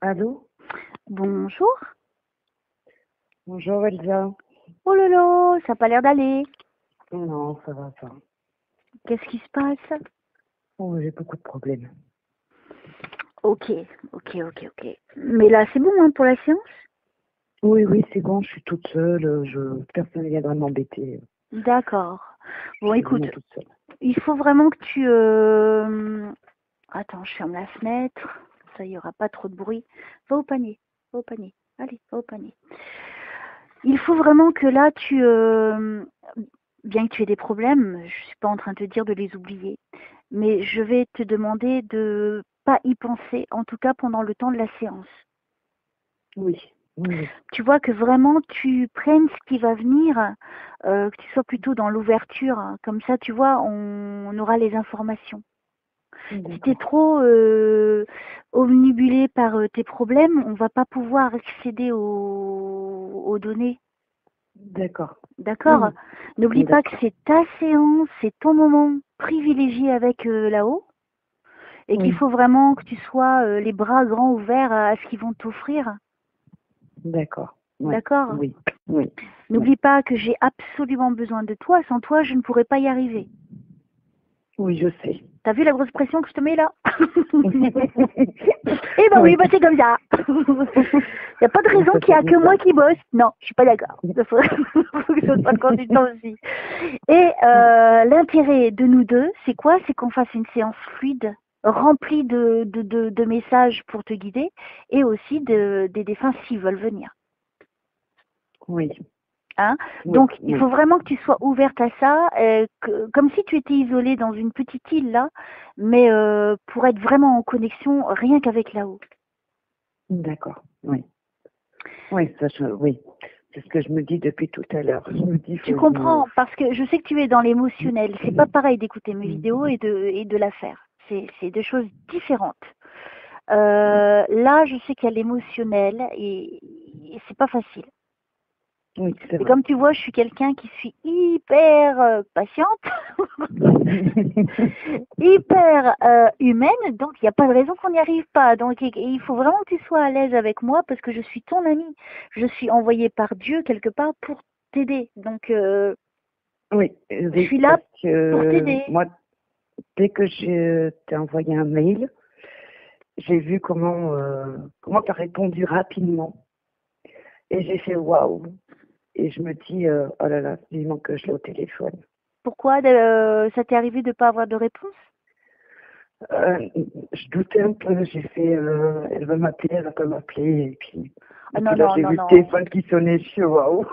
Allô? Bonjour. Bonjour Elsa. Oh là là, ça n'a pas l'air d'aller. Non, ça va pas. Qu'est-ce qui se passe? Oh, j'ai beaucoup de problèmes. Ok, ok. Mais là, c'est bon hein, pour la séance? Oui, oui, c'est bon, je suis toute seule. Personne ne viendra m'embêter. D'accord. Je Bon, suis écoute, vraiment toute seule. il faut vraiment que tu... Attends, je ferme la fenêtre. Ça, il n'y aura pas trop de bruit. Va au panier, va au panier. Allez, va au panier. Il faut vraiment que là, bien que tu aies des problèmes, je suis pas en train de te dire de les oublier, mais je vais te demander de pas y penser, en tout cas pendant le temps de la séance. Oui, oui, oui. Tu vois que vraiment tu prennes ce qui va venir, que tu sois plutôt dans l'ouverture, hein. Comme ça, tu vois, on aura les informations. Si tu es D'accord. trop omnibulé par tes problèmes, on va pas pouvoir accéder aux données. D'accord. D'accord? N'oublie pas que D'accord. c'est ta séance, c'est ton moment privilégié avec là-haut et qu'il Oui, faut vraiment que tu sois les bras grands ouverts à ce qu'ils vont t'offrir. d'accord. Oui, D'accord? oui, oui, oui. N'oublie pas que j'ai absolument besoin de toi. Sans toi, je ne pourrais pas y arriver. Oui, je sais. T'as vu la grosse pression que je te mets là? Eh ben oui, Oui. bah c'est comme ça. Il n'y a pas de Non, raison ça qu'il n'y fait a du que bien. moi qui bosse. Non, je suis pas d'accord. Il faut que ce soit le consultant aussi. Et l'intérêt de nous deux, c'est quoi? C'est qu'on fasse une séance fluide, remplie de messages pour te guider et aussi des défunts s'ils veulent venir. Oui, Hein? oui, Donc, il oui. faut vraiment que tu sois ouverte à ça, comme si tu étais isolée dans une petite île là, mais pour être vraiment en connexion rien qu'avec là-haut. D'accord. Oui. Oui, oui. C'est ce que je me dis depuis tout à l'heure. Je me dis, il Tu faut que je me... comprends, parce que je sais que tu es dans l'émotionnel. C'est pas pareil d'écouter mes vidéos et de la faire. C'est deux choses différentes. Là, je sais qu'il y a l'émotionnel et c'est pas facile. Oui, c'est Et vrai. comme tu vois, je suis quelqu'un qui suis hyper patiente, hyper humaine, donc il n'y a pas de raison qu'on n'y arrive pas. Donc il faut vraiment que tu sois à l'aise avec moi parce que je suis ton amie. Je suis envoyée par Dieu quelque part pour t'aider. Donc Oui, je oui, suis là parce pour que t'aider. moi, dès que je t'ai envoyé un mail, j'ai vu comment tu as répondu rapidement. Et j'ai fait waouh. Et je me dis, oh là là, vivement que je l'ai au téléphone. Pourquoi ça t'est arrivé de ne pas avoir de réponse? Euh, je doutais un peu, j'ai fait, elle va m'appeler, elle va pas m'appeler. Ah Et puis non, là, non, j'ai non, vu le non. téléphone qui sonnait, je suis waouh.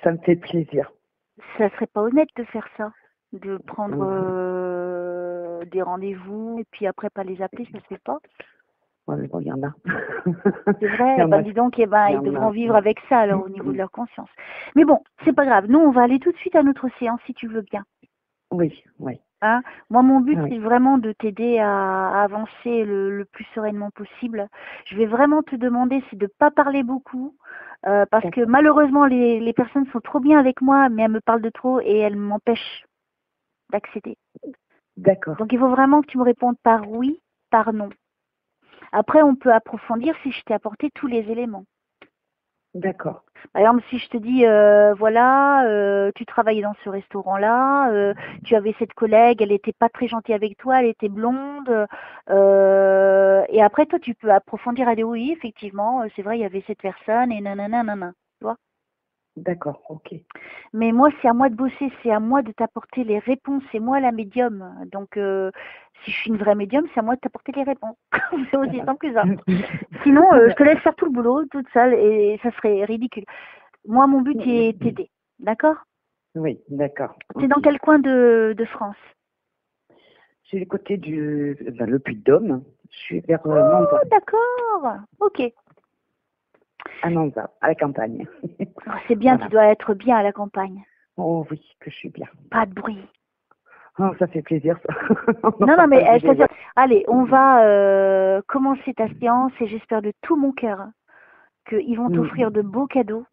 Ça me fait plaisir. Ça serait pas honnête de faire ça, de prendre Euh, des rendez-vous et puis après pas les appeler, ça se fait pas. ouais, bon, il y en a. C'est Il y vrai, en ben a, dis donc, eh ben, il y ils en devront a. vivre avec ça alors au niveau de leur conscience. Mais bon, c'est pas grave. Nous, on va aller tout de suite à notre séance si tu veux bien. Oui, oui, Hein? Moi, mon but, oui. c'est vraiment de t'aider à avancer le plus sereinement possible. Je vais vraiment te demander, c'est de pas parler beaucoup, parce que D'accord. malheureusement, les personnes sont trop bien avec moi, mais elles me parlent de trop et elles m'empêchent d'accéder. D'accord. Donc, il faut vraiment que tu me répondes par oui, par non. Après, on peut approfondir si je t'ai apporté tous les éléments. D'accord. Par exemple, si je te dis, voilà, tu travaillais dans ce restaurant-là, tu avais cette collègue, elle n'était pas très gentille avec toi, elle était blonde, et après, toi, tu peux approfondir, aller, oui, effectivement, c'est vrai, il y avait cette personne, et nanana, nanana, tu vois. D'accord. Ok. Mais moi, c'est à moi de bosser, c'est à moi de t'apporter les réponses, c'est moi la médium. Donc, si je suis une vraie médium, c'est à moi de t'apporter les réponses. C'est aussi Voilà. simple que ça. Sinon, je te laisse faire tout le boulot, toute seule, et ça serait ridicule. Moi, mon but est t'aider. D'accord? Oui, d'accord. C'est dans Ok. quel coin de France? C'est du côté le Puy-de-Dôme. Je suis vers Oh, Nanza, d'accord. Ok. à Nanza, à la campagne. Oh, c'est bien, tu Voilà. dois être bien à la campagne. Oh oui, que je suis bien. Pas de bruit. Oh, ça fait plaisir, ça. On Non, non, n'entend mais pas le bruit je des t'assure. voitures. Allez, on va commencer ta séance et j'espère de tout mon cœur qu'ils vont t'offrir Mm. de beaux cadeaux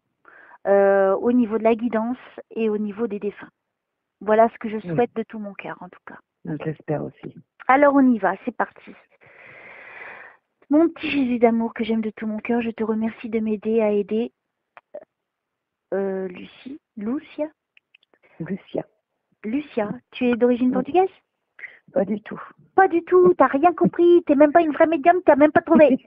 au niveau de la guidance et au niveau des défunts. Voilà ce que je Oui, souhaite de tout mon cœur, en tout cas. j'espère aussi. Alors, on y va, c'est parti. Mon petit Jésus d'amour que j'aime de tout mon cœur, je te remercie de m'aider à aider Lucia. Lucia. Lucia, tu es d'origine portugaise? Pas du tout. Pas du tout, t'as rien compris, t'es même pas une vraie médium, t'as même pas trouvé.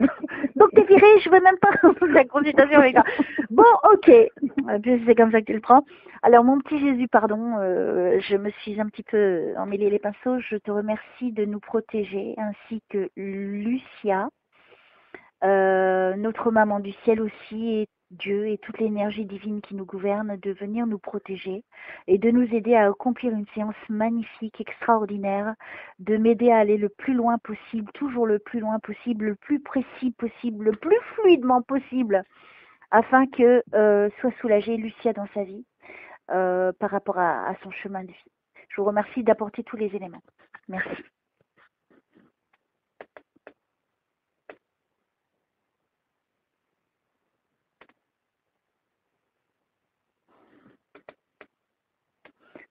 Donc t'es virée, je veux même pas la consultation avec toi. Bon, ok, c'est comme ça que tu le prends. Alors mon petit Jésus, pardon, je me suis un petit peu emmêlé les pinceaux, je te remercie de nous protéger, ainsi que Lucia, notre maman du ciel aussi, et Dieu et toute l'énergie divine qui nous gouverne, de venir nous protéger et de nous aider à accomplir une séance magnifique, extraordinaire, de m'aider à aller le plus loin possible, toujours le plus loin possible, le plus précis possible, le plus fluidement possible, afin que soit soulagée Lucia dans sa vie par rapport à son chemin de vie. Je vous remercie d'apporter tous les éléments. Merci.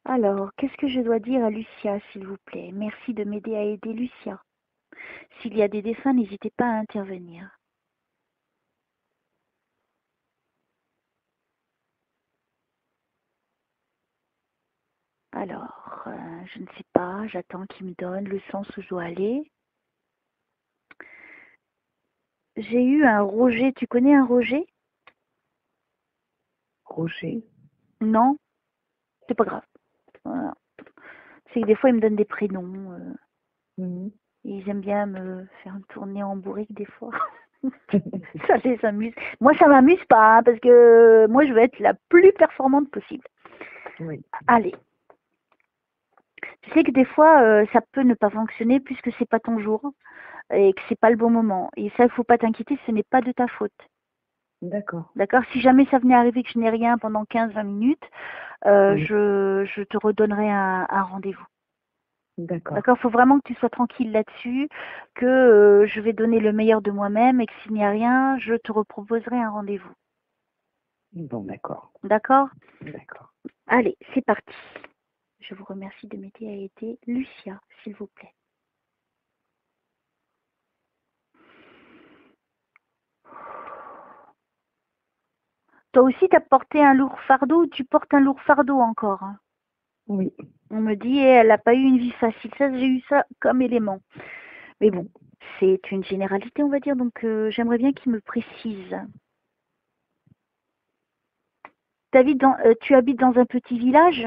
Alors, qu'est-ce que je dois dire à Lucia, s'il vous plaît? Merci de m'aider à aider Lucia. S'il y a des dessins, n'hésitez pas à intervenir. Alors, je ne sais pas, j'attends qu'il me donne le sens où je dois aller. J'ai eu un Roger, tu connais un Roger? Roger. Non? C'est pas grave. Voilà. C'est que des fois, ils me donnent des prénoms. Ils aiment bien me faire tourner en bourrique des fois. Ça les amuse. Moi, ça m'amuse pas, hein, parce que moi, je veux être la plus performante possible. Oui. Allez. Tu sais que des fois, ça peut ne pas fonctionner puisque c'est pas ton jour et que c'est pas le bon moment. Et ça, il faut pas t'inquiéter, ce n'est pas de ta faute. D'accord. D'accord? Si jamais ça venait arriver que je n'ai rien pendant 15-20 minutes, Oui. je te redonnerai un rendez-vous. D'accord. D'accord? Il faut vraiment que tu sois tranquille là-dessus, que je vais donner le meilleur de moi-même et que s'il n'y a rien, je te reproposerai un rendez-vous. Bon, d'accord. D'accord? D'accord. Allez, c'est parti. Je vous remercie de m'aider à aider Lucia, s'il vous plaît. Toi aussi, tu as porté un lourd fardeau ou tu portes un lourd fardeau encore? Oui. On me dit, elle n'a pas eu une vie facile. Ça, j'ai eu ça comme élément. Mais bon, c'est une généralité, on va dire, donc j'aimerais bien qu'il me précise. Tu habites dans un petit village?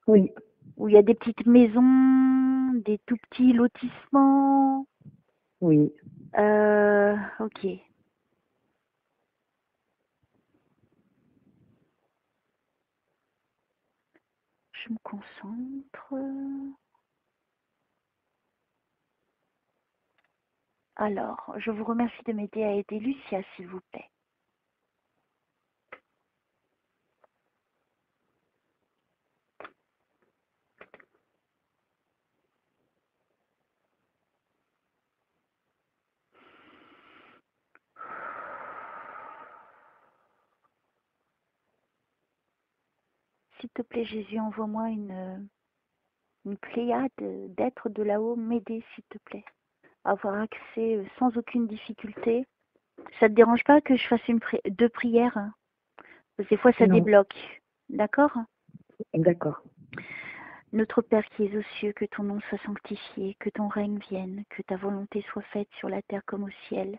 Oui. Où il y a des petites maisons, des tout petits lotissements? Oui. Ok. Je me concentre. Alors, je vous remercie de m'aider à aider Lucia, s'il vous plaît. S'il te plaît, Jésus, envoie-moi une pléiade d'êtres de là-haut, m'aider, s'il te plaît. Avoir accès sans aucune difficulté. Ça te dérange pas que je fasse deux prières? Parce que des fois, ça Non. débloque. D'accord? D'accord. Notre Père qui es aux cieux, que ton nom soit sanctifié, que ton règne vienne, que ta volonté soit faite sur la terre comme au ciel.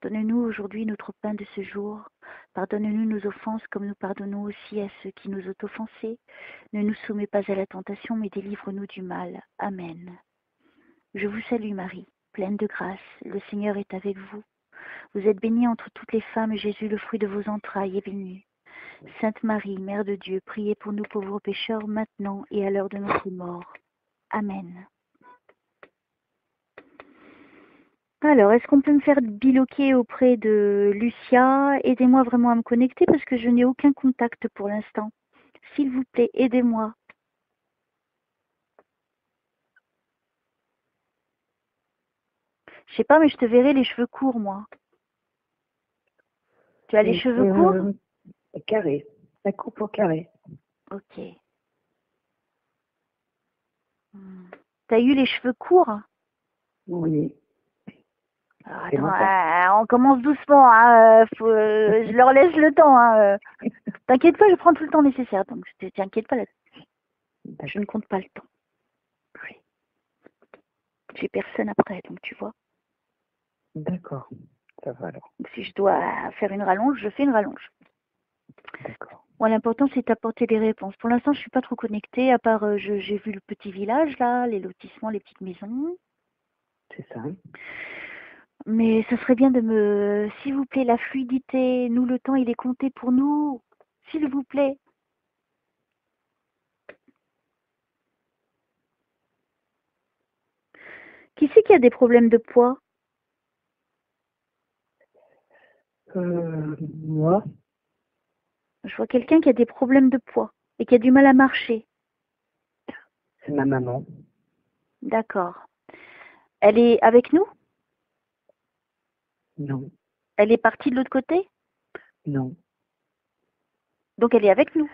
Donne-nous aujourd'hui notre pain de ce jour. Pardonne-nous nos offenses comme nous pardonnons aussi à ceux qui nous ont offensés. Ne nous soumets pas à la tentation, mais délivre-nous du mal. Amen. Je vous salue Marie, pleine de grâce. Le Seigneur est avec vous. Vous êtes bénie entre toutes les femmes, et Jésus, le fruit de vos entrailles, est béni. Sainte Marie, Mère de Dieu, priez pour nous pauvres pécheurs, maintenant et à l'heure de notre mort. Amen. Alors, est-ce qu'on peut me faire biloquer auprès de Lucia? Aidez-moi vraiment à me connecter parce que je n'ai aucun contact pour l'instant. S'il vous plaît, aidez-moi. Je sais pas, mais je te verrai les cheveux courts, moi. Tu as les cheveux courts? Carré. La coupe au carré. Ok. T'as eu les cheveux courts? Oui. Alors, C'est attends, longtemps. on commence doucement, hein, je leur laisse le temps. Hein. T'inquiète pas, je prends tout le temps nécessaire, donc t'inquiète pas là. Je ne compte pas le temps. Oui. J'ai personne après, donc tu vois. D'accord. Ça va alors. Donc, si je dois faire une rallonge, je fais une rallonge. D'accord. Moi, l'important, c'est d'apporter des réponses. Pour l'instant, je suis pas trop connectée, à part, j'ai vu le petit village, là, les lotissements, les petites maisons. C'est ça. Mais ça serait bien de me... S'il vous plaît, la fluidité, nous, le temps, il est compté pour nous. S'il vous plaît. Qui c'est qui a des problèmes de poids? Moi, Je vois quelqu'un qui a des problèmes de poids et qui a du mal à marcher. c'est ma maman. D'accord. Elle est avec nous? Non. Elle est partie de l'autre côté? Non. Donc elle est avec nous.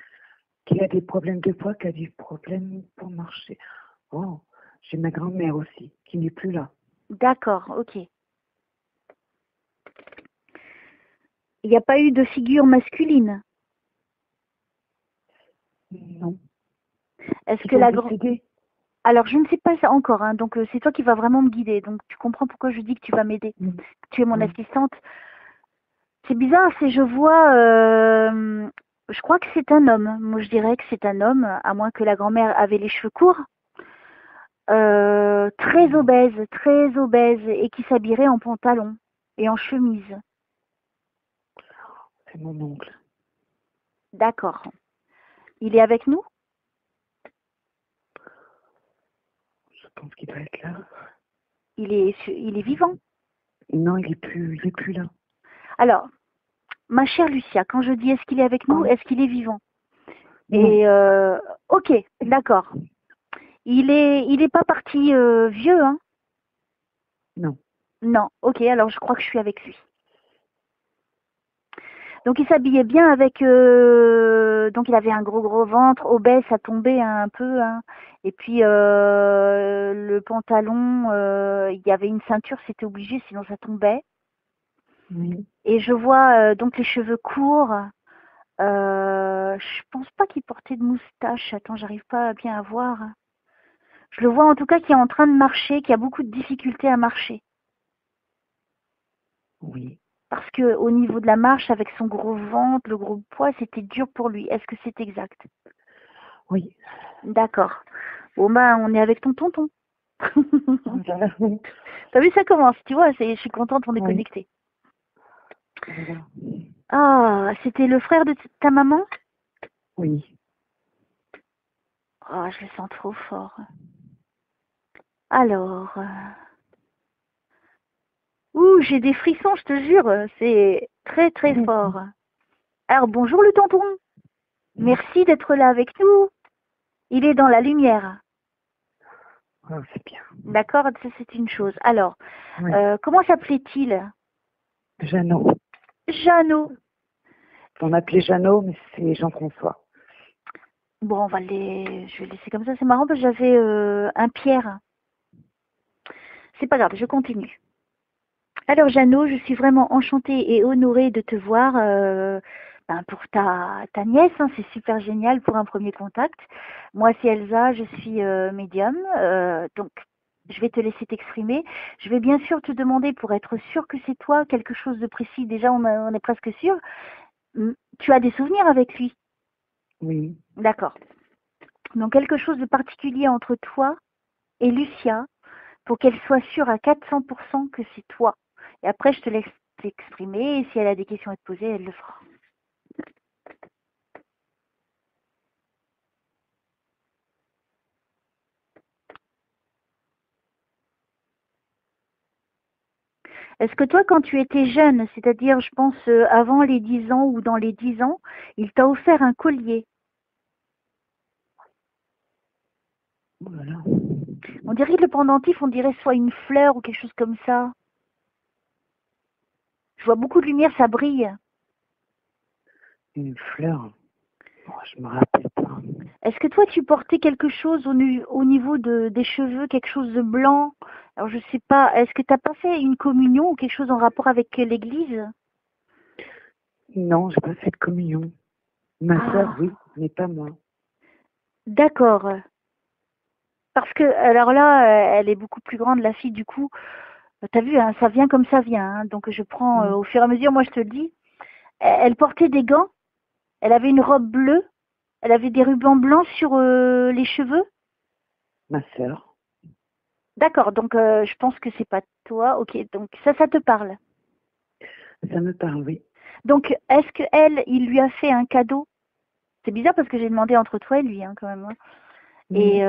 Qui a des problèmes de poids, qui a des problèmes pour marcher. Oh, j'ai ma grand-mère aussi, qui n'est plus là. D'accord, ok. Il n'y a pas eu de figure masculine. Non. Est-ce Ils que sont la grand... décédés. Alors je ne sais pas ça encore, hein, donc c'est toi qui vas vraiment me guider. Donc tu comprends pourquoi je dis que tu vas m'aider. Mm. Tu es mon Oui. assistante. C'est bizarre, c'est je vois... je crois que c'est un homme. Moi je dirais que c'est un homme, à moins que la grand-mère avait les cheveux courts. Non. Très obèse, et qui s'habillerait en pantalon et en chemise. C'est mon oncle. D'accord. Il est avec nous? Je pense qu'il doit être là. Il est vivant. Non, il est plus là. Alors, ma chère Lucia, quand je dis est-ce qu'il est avec nous, Oh, est-ce qu'il est vivant? non. Et ok, d'accord. Il est pas parti vieux, hein? Non. Non. Ok, alors je crois que je suis avec lui. Donc il s'habillait bien avec, donc il avait un gros ventre, obèse, ça tombait un peu, hein. Et puis le pantalon, il y avait une ceinture, c'était obligé, sinon ça tombait. Oui. Et je vois donc les cheveux courts. Je pense pas qu'il portait de moustache. Attends, j'arrive pas à bien à voir. Je le vois en tout cas qui est en train de marcher, qui a beaucoup de difficultés à marcher. Oui. Parce que au niveau de la marche, avec son gros ventre, le gros poids, c'était dur pour lui. Est-ce que c'est exact? Oui. D'accord. Bon ben, on est avec ton tonton. Voilà. T'as vu, ça commence, tu vois, je suis contente, on est Oui. connectés. Voilà. Ah, c'était le frère de ta maman? Oui. Oh, je le sens trop fort. Alors, ouh, j'ai des frissons, je te jure, c'est très fort. Alors, bonjour le tonton. Merci d'être là avec nous. Il est dans la lumière. Oh, c'est bien. D'accord, ça c'est une chose. Alors, Oui. comment s'appelait-il? Jeannot. Jeannot. On m'appelait Jeannot, mais c'est Jean-François. Bon, je vais laisser comme ça. C'est marrant parce que j'avais un Pierre. C'est pas grave, je continue. Alors, Jeannot, je suis vraiment enchantée et honorée de te voir pour ta nièce. Hein, c'est super génial pour un premier contact. Moi, c'est Elsa, je suis médium. Donc, je vais te laisser t'exprimer. Je vais bien sûr te demander, pour être sûr que c'est toi, quelque chose de précis. Déjà, on est presque sûr. Tu as des souvenirs avec lui? Oui. D'accord. Donc, quelque chose de particulier entre toi et Lucia, pour qu'elle soit sûre à 400% que c'est toi. Et après, je te laisse t'exprimer, et si elle a des questions à te poser, elle le fera. Est-ce que toi, quand tu étais jeune, c'est-à-dire, je pense, avant les 10 ans ou dans les 10 ans, il t'a offert un collier? Voilà. On dirait que le pendentif, on dirait soit une fleur ou quelque chose comme ça. Je vois beaucoup de lumière, ça brille. Une fleur. Oh, je me rappelle pas. Est-ce que toi, tu portais quelque chose au niveau des cheveux, quelque chose de blanc, Alors, je sais pas, est-ce que tu n'as pas fait une communion ou quelque chose en rapport avec l'église? Non, j'ai pas fait de communion. Ma sœur, Ah, oui, mais pas moi. d'accord. Parce que, alors là, elle est beaucoup plus grande, la fille, du coup. T'as vu, hein, ça vient comme ça vient, hein. Donc, je prends Mm. au fur et à mesure, moi, je te le dis. Elle portait des gants, elle avait une robe bleue, elle avait des rubans blancs sur les cheveux. Ma sœur, D'accord, donc je pense que c'est pas toi. Ok, donc ça te parle. ça me parle, oui. Donc, est-ce que elle, il lui a fait un cadeau? C'est bizarre parce que j'ai demandé entre toi et lui, hein, quand même, hein. Mm. Et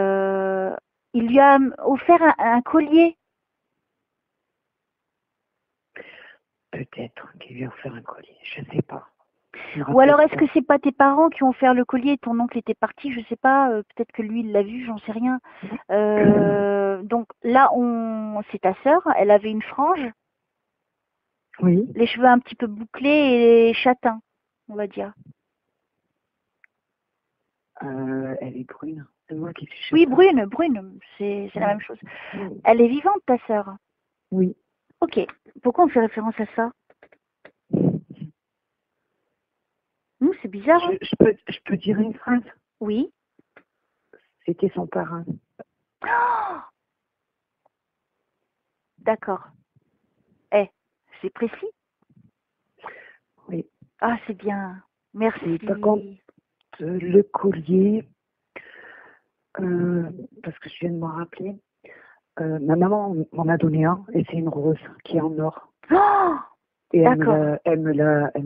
il lui a offert un collier. Peut-être qu'il lui a offert un collier, je sais pas. Je me Ou alors rappelle est-ce que pas. c'est pas tes parents qui ont offert le collier et ton oncle était parti? Je sais pas. Peut-être que lui il l'a vu, j'en sais rien. Donc là, c'est ta sœur. Elle avait une frange, Oui, les cheveux un petit peu bouclés et châtains, on va dire. elle est brune. C'est moi qui suis Oui, châtain. brune, brune, c'est la Mm. même chose. Mm. Elle est vivante, ta sœur. Oui. Ok. Pourquoi on fait référence à ça? C'est bizarre, hein? Je peux dire une phrase. Oui. C'était son parrain. Oh, d'accord. Eh, c'est précis. Oui. Ah, c'est bien. Et par contre, Merci. le collier, parce que je viens de m'en rappeler, ma maman m'en a donné un et c'est une rose qui est en or. Oh, Et d'accord. elle me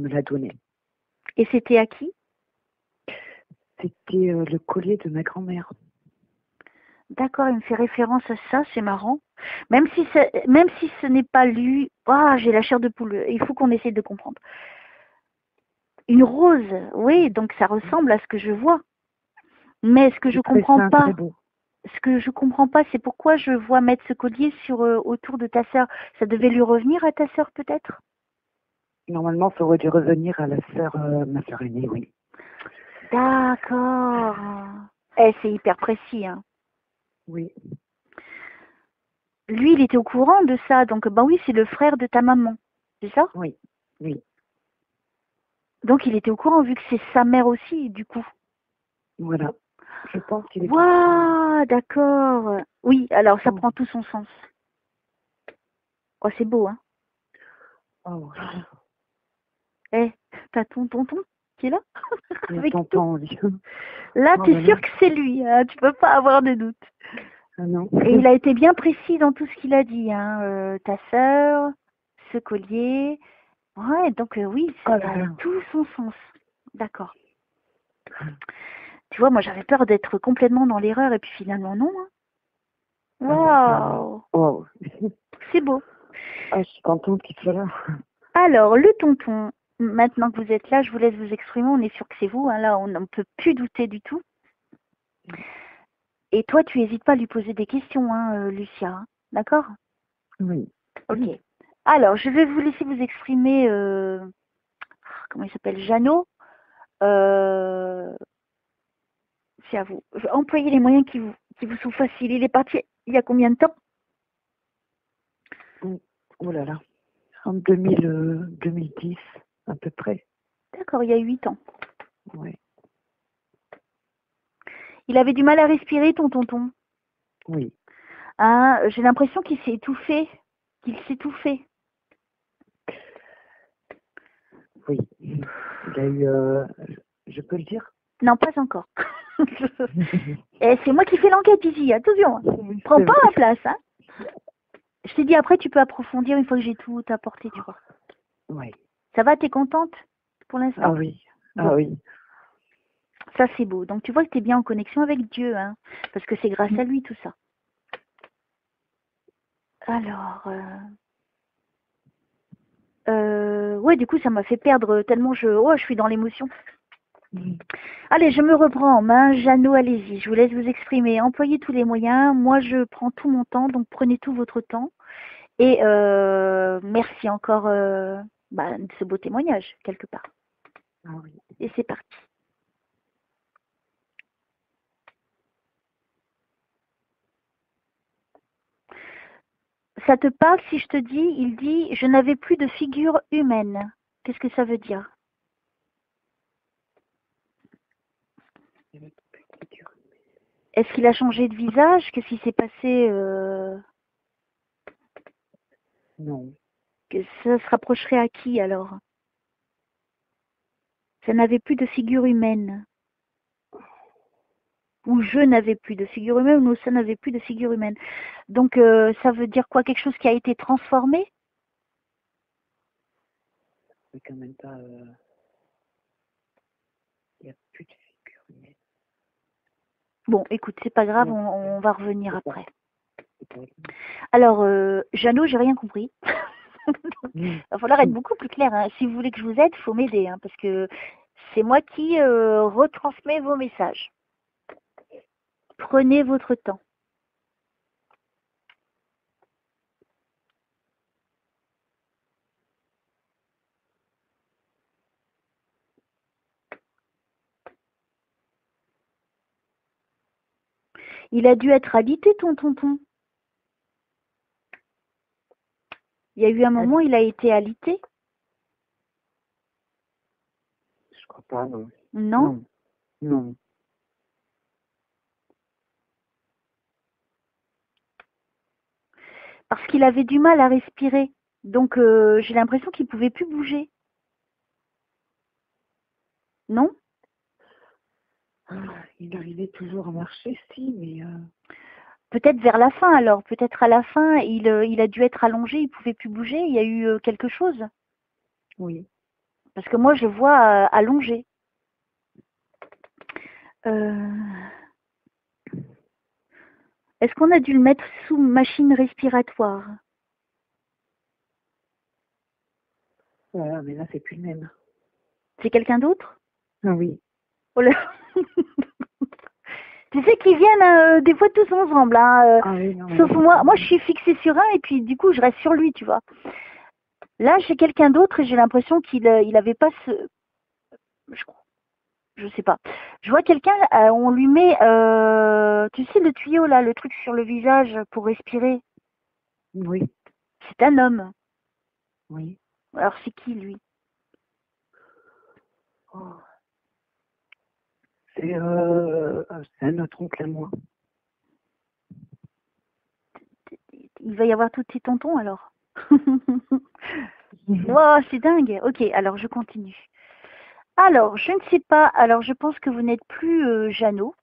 l'a donné. Et c'était à qui? C'était le collier de ma grand-mère. D'accord, il me fait référence à ça, c'est marrant. Même si ce n'est pas lui, ah, j'ai la chair de poule. Il faut qu'on essaye de comprendre. Une rose, oui, donc ça ressemble à ce que je vois. Mais C'est très fin, très beau. ce que je comprends pas, c'est pourquoi je vois mettre ce collier sur autour de ta sœur. Ça devait lui revenir à ta sœur peut-être? Normalement, ça aurait dû revenir à la sœur, ma sœur aînée, oui. D'accord. Eh, c'est hyper précis, hein. Oui, Lui, il était au courant de ça, donc bah oui, c'est le frère de ta maman, c'est ça? oui, oui. Donc il était au courant vu que c'est sa mère aussi, du coup. Voilà. Je pense qu'il est au courant. Waouh, d'accord. Oui, alors ça Oh, prend tout son sens. Oh, c'est beau, hein. oh. Eh, t'as ton tonton qui est là Il avec tout. t'entend, lui. Là, Oh t'es là là. sûr que c'est lui, hein, tu peux pas avoir de doute. Ah non. Et il a été bien précis dans tout ce qu'il a dit, hein. Ta sœur, ce collier. Ouais, donc oui, Oh là ça a là. tout son sens. D'accord. Tu vois, moi j'avais peur d'être complètement dans l'erreur et puis finalement non, hein. Ah non, non, non. Waouh, Oh. c'est beau. Ah, je suis contente qu'il soit là. Alors, le tonton, maintenant que vous êtes là, je vous laisse vous exprimer. On est sûr que c'est vous, hein. Là, on ne peut plus douter du tout. Et toi, tu n'hésites pas à lui poser des questions, hein, Lucia, hein. D'accord? Oui. Ok. Alors, je vais vous laisser vous exprimer. Comment il s'appelle? Jeannot. Euh, c'est à vous. Employez les moyens qui vous sont faciles. Il est parti il y a combien de temps? Oh là là. En 2010, à peu près. D'accord, il y a 8 ans. Oui. Il avait du mal à respirer, ton tonton. Oui. Hein, j'ai l'impression qu'il s'est étouffé. Qu'il s'étouffait. Oui. Il a eu, je peux le dire? Non, pas encore. Et c'est moi qui fais l'enquête ici, attention. Oui, Prends c'est pas vrai. ma place, hein. Je t'ai dit après, tu peux approfondir une fois que j'ai tout apporté, tu vois. Oui. Ça va, t'es contente pour Ah l'instant? oui. Ah Bon, oui. ça c'est beau. Donc tu vois que t'es bien en connexion avec Dieu, hein, parce que c'est grâce à lui tout ça. Alors, ouais, du coup, ça m'a fait perdre tellement je suis dans l'émotion. Allez, je me reprends en main. Jeannot, allez-y, je vous laisse vous exprimer. Employez tous les moyens. Moi, je prends tout mon temps, donc prenez tout votre temps. Et merci encore de ce beau témoignage, quelque part. Ah oui. Et c'est parti. Ça te parle si je te dis, il dit, je n'avais plus de figure humaine. Qu'est-ce que ça veut dire? Est-ce qu'il a changé de visage? Qu'est-ce qui s'est passé? Non. Que ça se rapprocherait à qui alors? Ça n'avait plus de figure humaine. Ou je n'avais plus de figure humaine, ou ça n'avait plus de figure humaine. Donc ça veut dire quoi? Quelque chose qui a été transformé? C'est quand même pas. Il n'y a plus de figure humaine. Bon, écoute, c'est pas grave, Non. on va revenir C'est après. pas- Alors, Jeannot, j'ai rien compris. Mm. Il va falloir être beaucoup plus clair, hein. Si vous voulez que je vous aide, il faut m'aider, hein, parce que c'est moi qui retransmets vos messages. Prenez votre temps. Il a dû être alité, ton tonton. Il y a eu un moment, il a été alité? Je crois pas, non. Non? Non. Parce qu'il avait du mal à respirer. Donc, j'ai l'impression qu'il pouvait plus bouger. Non? Il arrivait toujours à marcher, si, mais Peut-être vers la fin alors. Peut-être à la fin, il a dû être allongé, il pouvait plus bouger. Il y a eu quelque chose. oui. Parce que moi, je le vois allongé. Est-ce qu'on a dû le mettre sous machine respiratoire? Voilà, mais là, c'est plus le même. C'est quelqu'un d'autre? Ah oui. Oh là. Tu sais qu'ils viennent des fois tous ensemble, hein, Ah oui, non. sauf moi. Moi, je suis fixée sur un et puis du coup, je reste sur lui, tu vois. Là, j'ai quelqu'un d'autre et j'ai l'impression qu'il avait pas ce... Je sais pas. Je vois quelqu'un, on lui met, tu sais, le tuyau là, le truc sur le visage pour respirer. Oui. C'est un homme. Oui. Alors, c'est qui, lui? Oh. C'est un autre oncle à moi. Il va y avoir tous tes tontons, alors. Wow, c'est dingue. Ok, alors je continue. Alors, je ne sais pas. Alors, je pense que vous n'êtes plus Jeannot.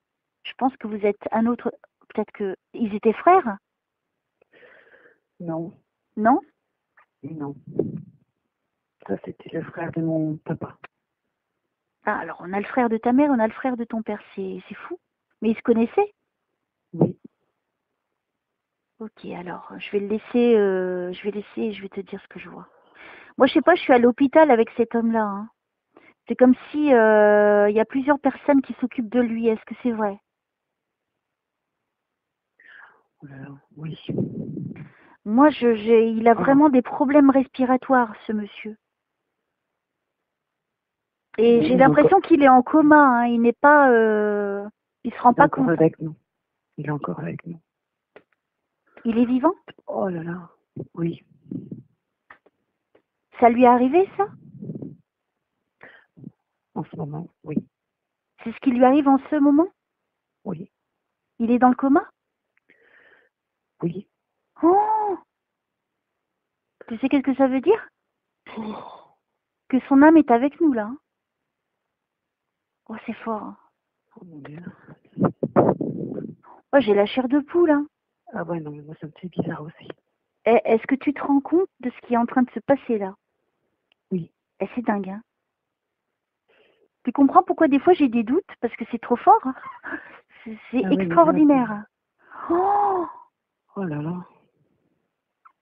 Je pense que vous êtes un autre. Peut-être que ils étaient frères, Non. non? Non. Ça, c'était le frère de mon papa. Ah, alors on a le frère de ta mère, on a le frère de ton père. C'est fou. Mais ils se connaissaient? Oui. Ok, alors je vais le laisser. Je vais te dire ce que je vois. Moi, je sais pas. Je suis à l'hôpital avec cet homme-là, hein. C'est comme si il y a plusieurs personnes qui s'occupent de lui. Est-ce que c'est vrai? Oh là là, oui. Moi, il a vraiment des problèmes respiratoires, ce monsieur. Et Oui, j'ai l'impression qu'il est en coma, hein. Il n'est pas, il se rend il est pas encore compte. avec nous. Il est encore avec nous. Il est vivant? Oh là là. Oui. Ça lui est arrivé, ça? En ce moment, oui. C'est ce qui lui arrive en ce moment? Oui. Il est dans le coma? Oui. Oh! Tu sais qu'est-ce que ça veut dire? Que son âme est avec nous, là, hein. Oh, c'est fort, hein. Oh mon Dieu. Oh, j'ai la chair de poule, hein. Ah ouais, non, mais moi, ça me fait bizarre aussi. Est-ce que tu te rends compte de ce qui est en train de se passer, là? Oui. C'est dingue, hein. Tu comprends pourquoi des fois j'ai des doutes? Parce que c'est trop fort, hein. C'est Ah oui, mais là, extraordinaire. Oh! oh là là.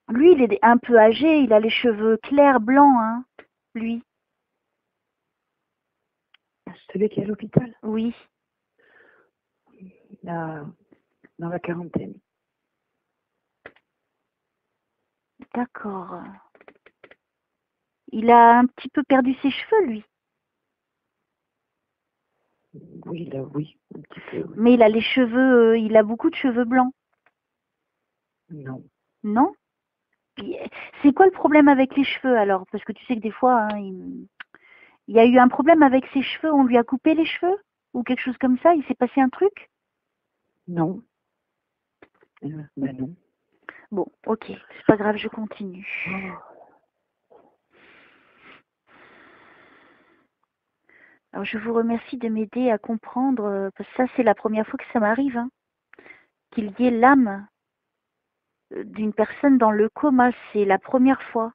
Lui, il est un peu âgé, il a les cheveux clairs, blancs, hein, lui. Celui qui est à l'hôpital, Oui, il a dans la quarantaine. d'accord. Il a un petit peu perdu ses cheveux, lui. Oui, là, oui, un petit peu, oui. Mais il a les cheveux, il a beaucoup de cheveux blancs. Non. Non? C'est quoi le problème avec les cheveux alors? Parce que tu sais que des fois, hein, il y a eu un problème avec ses cheveux, on lui a coupé les cheveux? Ou quelque chose comme ça? Il s'est passé un truc? Non. Non. Bon, ok, c'est pas grave, je continue. Oh, Alors je vous remercie de m'aider à comprendre, parce que ça c'est la première fois que ça m'arrive, hein, qu'il y ait l'âme d'une personne dans le coma, c'est la première fois.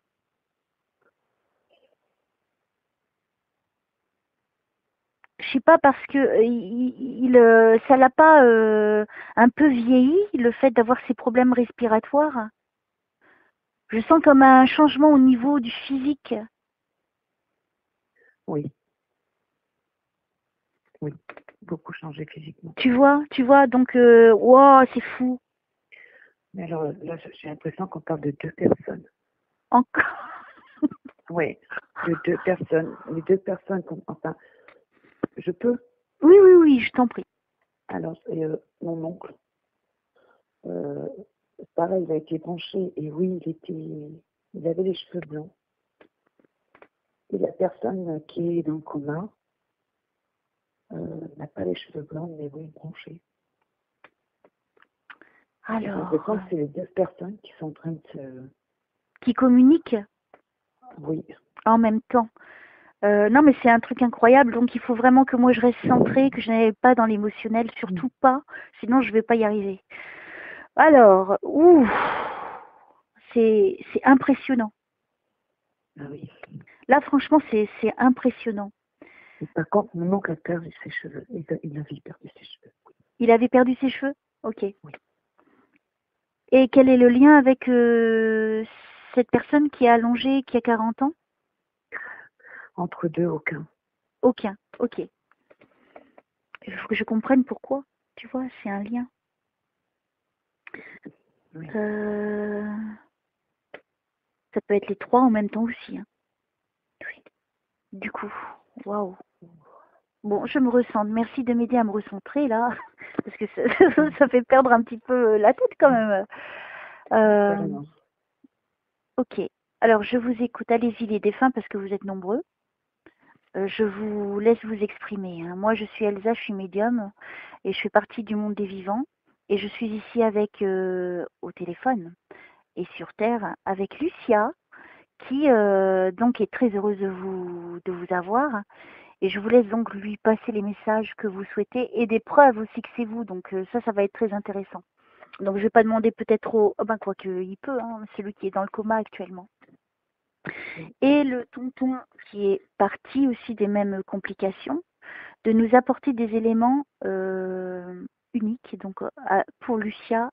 Je sais pas parce que ça l'a pas un peu vieilli le fait d'avoir ces problèmes respiratoires. Je sens comme un changement au niveau du physique. oui. Oui. Beaucoup changé physiquement. Tu vois, donc wow, c'est fou. Mais alors là, j'ai l'impression qu'on parle de deux personnes. Encore. Oui, de deux personnes. Les deux personnes, enfin, je peux. Oui, oui, oui, je t'en prie. Alors, c'est mon oncle. Pareil, il a été branché et oui, il avait les cheveux blancs. Et la personne qui est dans le coma n'a pas les cheveux blancs, mais oui, branché. J'ai l'impression que c'est les deux personnes qui sont en train de se... Qui communiquent Oui. en même temps. Non, mais c'est un truc incroyable. Donc, il faut vraiment que moi, je reste centrée, que je n'aille pas dans l'émotionnel, surtout pas. Sinon, je vais pas y arriver. Alors, ouf, c'est impressionnant. Ah oui. Là, franchement, c'est impressionnant. Et par contre, mon oncle a perdu ses cheveux. Il avait perdu ses cheveux. Il avait perdu ses cheveux? Ok. Oui. Et quel est le lien avec cette personne qui est allongée, qui a 40 ans? Entre deux, aucun. Aucun. Ok. Il faut que je comprenne pourquoi. Tu vois, c'est un lien. Oui. Ça peut être les trois en même temps aussi, hein. Oui. Du coup, waouh. Bon, je me ressens. Merci de m'aider à me recentrer là, parce que ça fait perdre un petit peu la tête quand même. Carrément. Ok. Alors, je vous écoute. Allez-y les défunts parce que vous êtes nombreux. Je vous laisse vous exprimer, hein. Moi, je suis Elsa, je suis médium et je fais partie du monde des vivants. Et je suis ici avec, au téléphone et sur Terre, avec Lucia, qui donc est très heureuse de vous avoir. Et je vous laisse donc lui passer les messages que vous souhaitez et des preuves aussi que c'est vous. Donc ça va être très intéressant. Donc je vais pas demander peut-être au... Oh ben quoique il peut, hein, celui qui est dans le coma actuellement. Et le tonton qui est parti aussi des mêmes complications, de nous apporter des éléments uniques donc pour Lucia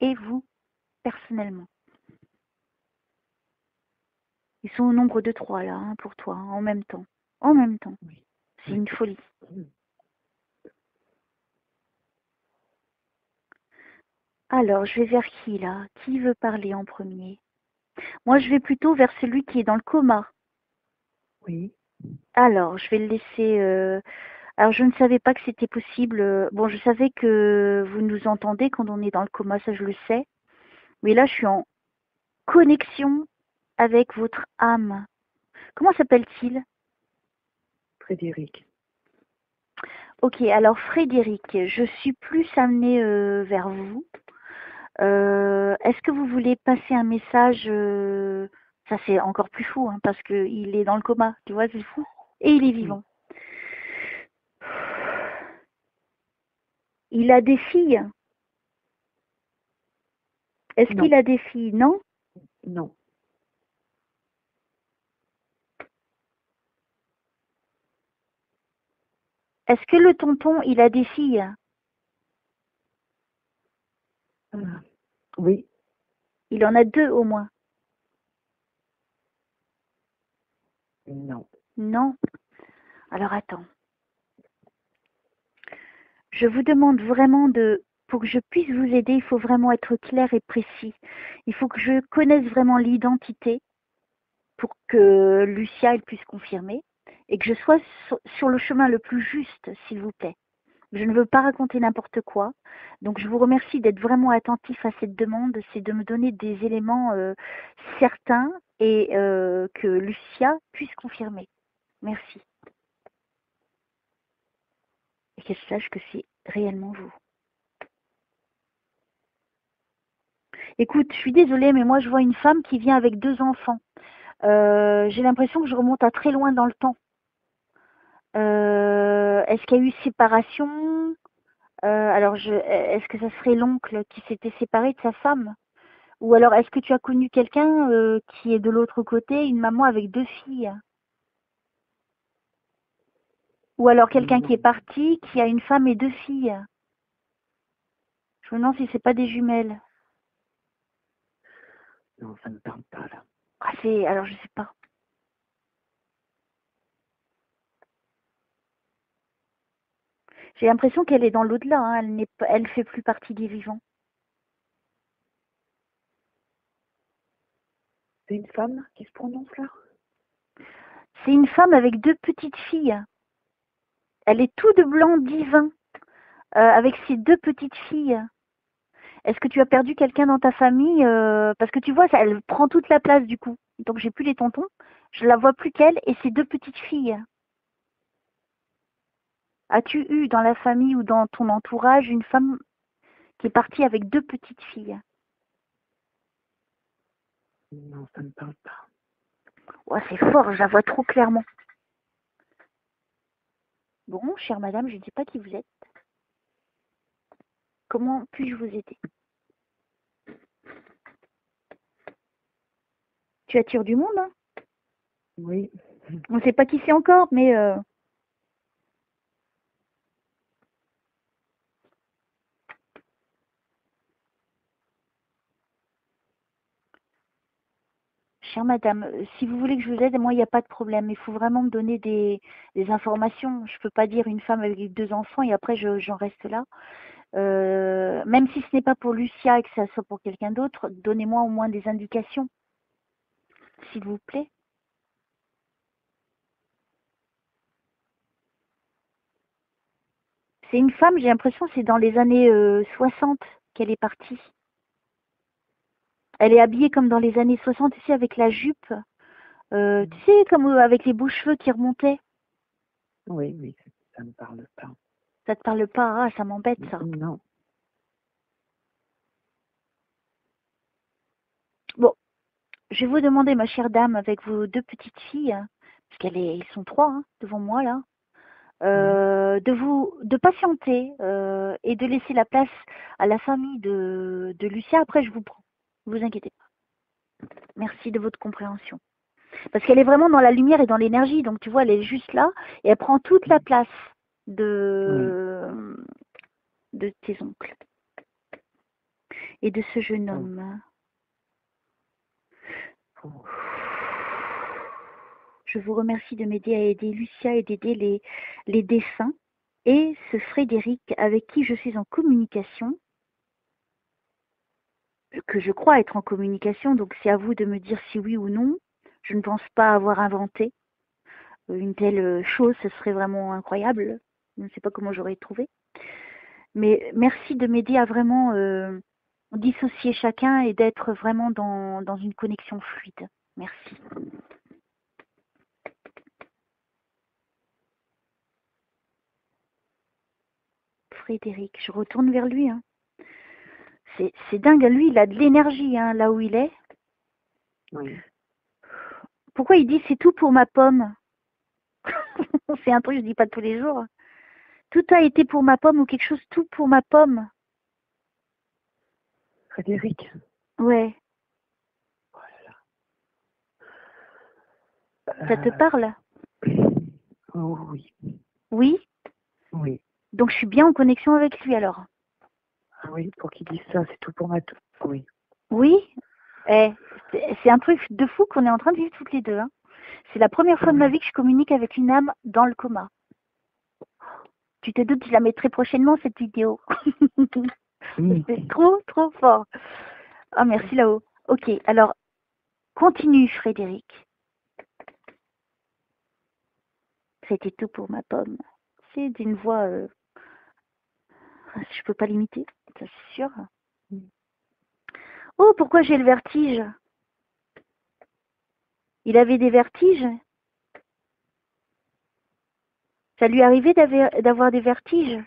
et vous personnellement. Ils sont au nombre de 3 là, hein, pour toi, hein, en même temps. En même temps. Oui. C'est une folie. Alors, je vais vers qui là? Qui veut parler en premier? Moi, je vais plutôt vers celui qui est dans le coma. Oui. Alors, je vais le laisser. Alors, je ne savais pas que c'était possible. Bon, je savais que vous nous entendez quand on est dans le coma, ça je le sais. Mais là, je suis en connexion avec votre âme. Comment s'appelle-t-il? Frédéric. Ok, alors Frédéric, je suis plus amenée vers vous. Est-ce que vous voulez passer un message Ça c'est encore plus fou, hein, parce qu'il est dans le coma, tu vois, c'est fou. Et il est vivant. Il a des filles. Est-ce qu'il a des filles? Non? Non. Est-ce que le tonton, il a des filles? Oui. Il en a 2 au moins. Non. Non? Alors attends. Je vous demande vraiment pour que je puisse vous aider, il faut vraiment être clair et précis. Il faut que je connaisse vraiment l'identité pour que Lucia elle puisse confirmer et que je sois sur le chemin le plus juste, s'il vous plaît. Je ne veux pas raconter n'importe quoi. Donc, je vous remercie d'être vraiment attentif à cette demande. C'est de me donner des éléments certains et que Lucia puisse confirmer. Merci. Et qu'elle sache que c'est réellement vous. Écoute, je suis désolée, mais moi, je vois une femme qui vient avec 2 enfants. J'ai l'impression que je remonte à très loin dans le temps. Est-ce qu'il y a eu séparation? Alors, est-ce que ça serait l'oncle qui s'était séparé de sa femme? Ou alors, est-ce que tu as connu quelqu'un qui est de l'autre côté, une maman avec 2 filles? Ou alors quelqu'un qui est Non, parti, qui a une femme et 2 filles? Je me demande si c'est pas des jumelles. non, ça ne me parle pas là. Ah, alors je sais pas. J'ai l'impression qu'elle est dans l'au-delà, hein. Elle fait plus partie des vivants. C'est une femme qui se prononce là? C'est une femme avec 2 petites filles. Elle est tout de blanc divin, avec ses 2 petites filles. Est-ce que tu as perdu quelqu'un dans ta famille? Parce que tu vois, elle prend toute la place du coup. Donc j'ai plus les tontons, je la vois plus qu'elle et ses 2 petites filles. As-tu eu dans la famille ou dans ton entourage une femme qui est partie avec 2 petites filles? Non, ça ne me parle pas. Ouais, c'est fort, je la vois trop clairement. Bon, chère madame, je ne sais pas qui vous êtes. Comment puis-je vous aider? Tu attires du monde, hein? Oui. On ne sait pas qui c'est encore, mais chère madame, si vous voulez que je vous aide, moi, il n'y a pas de problème. Il faut vraiment me donner des informations. Je ne peux pas dire une femme avec 2 enfants et après, j'en reste là. Même si ce n'est pas pour Lucia et que ça soit pour quelqu'un d'autre, donnez-moi au moins des indications, s'il vous plaît. C'est une femme, j'ai l'impression que c'est dans les années 60 qu'elle est partie. Elle est habillée comme dans les années 60, tu sais, avec la jupe. Tu sais, comme avec les beaux-cheveux qui remontaient. Oui, oui, ça ne me parle pas. Ça te parle pas? Ah, ça m'embête, ça. Non. Bon, je vais vous demander, ma chère dame, avec vos 2 petites filles, hein, parce ils sont 3 hein, devant moi, là, Oui. de patienter et de laisser la place à la famille de Lucia. Après, je vous prends. Ne vous inquiétez pas. Merci de votre compréhension. Parce qu'elle est vraiment dans la lumière et dans l'énergie. Donc, tu vois, elle est juste là et elle prend toute la place Oui. de, de tes oncles et de ce jeune Oh. homme. Oh. Je vous remercie de m'aider à aider Lucia et d'aider les défunts et ce Frédéric avec qui je suis en communication, que je crois être en communication, donc c'est à vous de me dire si oui ou non. Je ne pense pas avoir inventé une telle chose, ce serait vraiment incroyable. Je ne sais pas comment j'aurais trouvé. Mais merci de m'aider à vraiment dissocier chacun et d'être vraiment dans une connexion fluide. Merci. Frédéric, je retourne vers lui. Hein. C'est dingue, lui, il a de l'énergie hein, là où il est. Oui. Pourquoi il dit c'est tout pour ma pomme? C'est un truc que je dis pas tous les jours. Tout a été pour ma pomme ou quelque chose, tout pour ma pomme. Frédéric. Ouais, Oh ça te là parle? là. Oh oui. Oui. Oui. Donc je suis bien en connexion avec lui alors. Ah oui, pour qu'il dise ça, c'est tout pour ma toux. Oui. Oui. Eh, c'est un truc de fou qu'on est en train de vivre toutes les deux. Hein. C'est la première fois de ma Oui. vie que je communique avec une âme dans le coma. Tu te doutes, je la mets très prochainement cette vidéo. C'est trop, trop fort. Ah, merci là-haut. Ok, alors, continue Frédéric. C'était tout pour ma pomme. C'est d'une voix Je peux pas l'imiter, ça c'est sûr. Oh, pourquoi j'ai le vertige? Il avait des vertiges? Ça lui arrivait d'avoir des vertiges?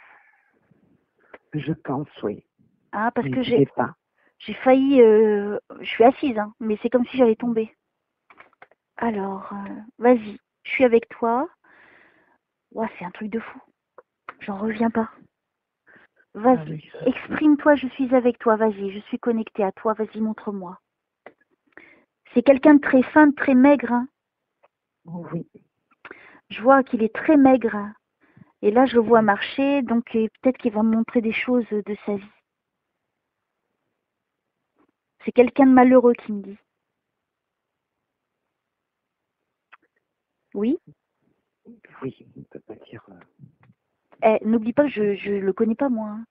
Je pense, oui. Ah, parce Mais que je sais pas. j'ai failli... je suis assise, hein, mais c'est comme si j'allais tomber. Alors, vas-y, je suis avec toi. Ouah, c'est un truc de fou. J'en reviens pas. Ah Vas-y, oui. exprime-toi, je suis avec toi, vas-y, je suis connectée à toi, vas-y, montre-moi. C'est quelqu'un de très fin, de très maigre, hein. Oui. Je vois qu'il est très maigre, hein. Et là, je le vois marcher, donc peut-être qu'il va me montrer des choses de sa vie. C'est quelqu'un de malheureux qui me dit. Oui. Oui, on peut pas dire. N'oublie pas que je le connais pas, moi, hein.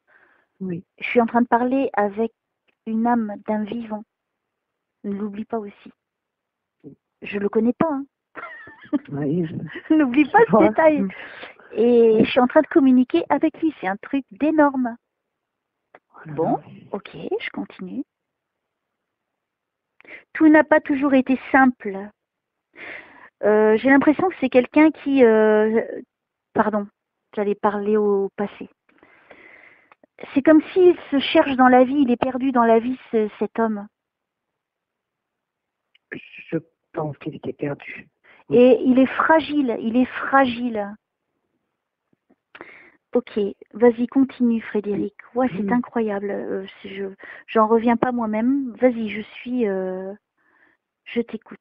Oui. Je suis en train de parler avec une âme d'un vivant. Ne l'oublie pas aussi. Je le connais pas, hein. Oui, N'oublie pas je ce vois. détail. Et je suis en train de communiquer avec lui. C'est un truc d'énorme. Voilà. Bon, ok, je continue. Tout n'a pas toujours été simple. J'ai l'impression que c'est quelqu'un qui... pardon, j'allais parler au passé. C'est comme s'il se cherche dans la vie, il est perdu dans la vie, cet homme. Je pense qu'il était perdu. Et il est fragile, il est fragile. Ok, vas-y, continue Frédéric. Ouais, c'est incroyable. J'en reviens pas moi-même. Vas-y, je t'écoute.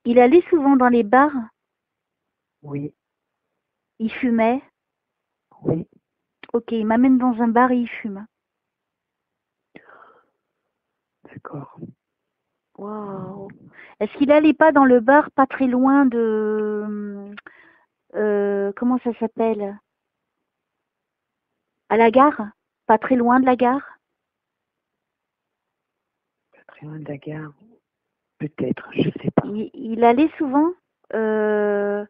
Il allait souvent dans les bars. Oui. Il fumait. Oui. Ok, il m'amène dans un bar et il fume. D'accord. Waouh. Est-ce qu'il allait pas dans le bar pas très loin de... comment ça s'appelle? À la gare? Pas très loin de la gare? Pas très loin de la gare. Peut-être, je sais pas. Il allait souvent de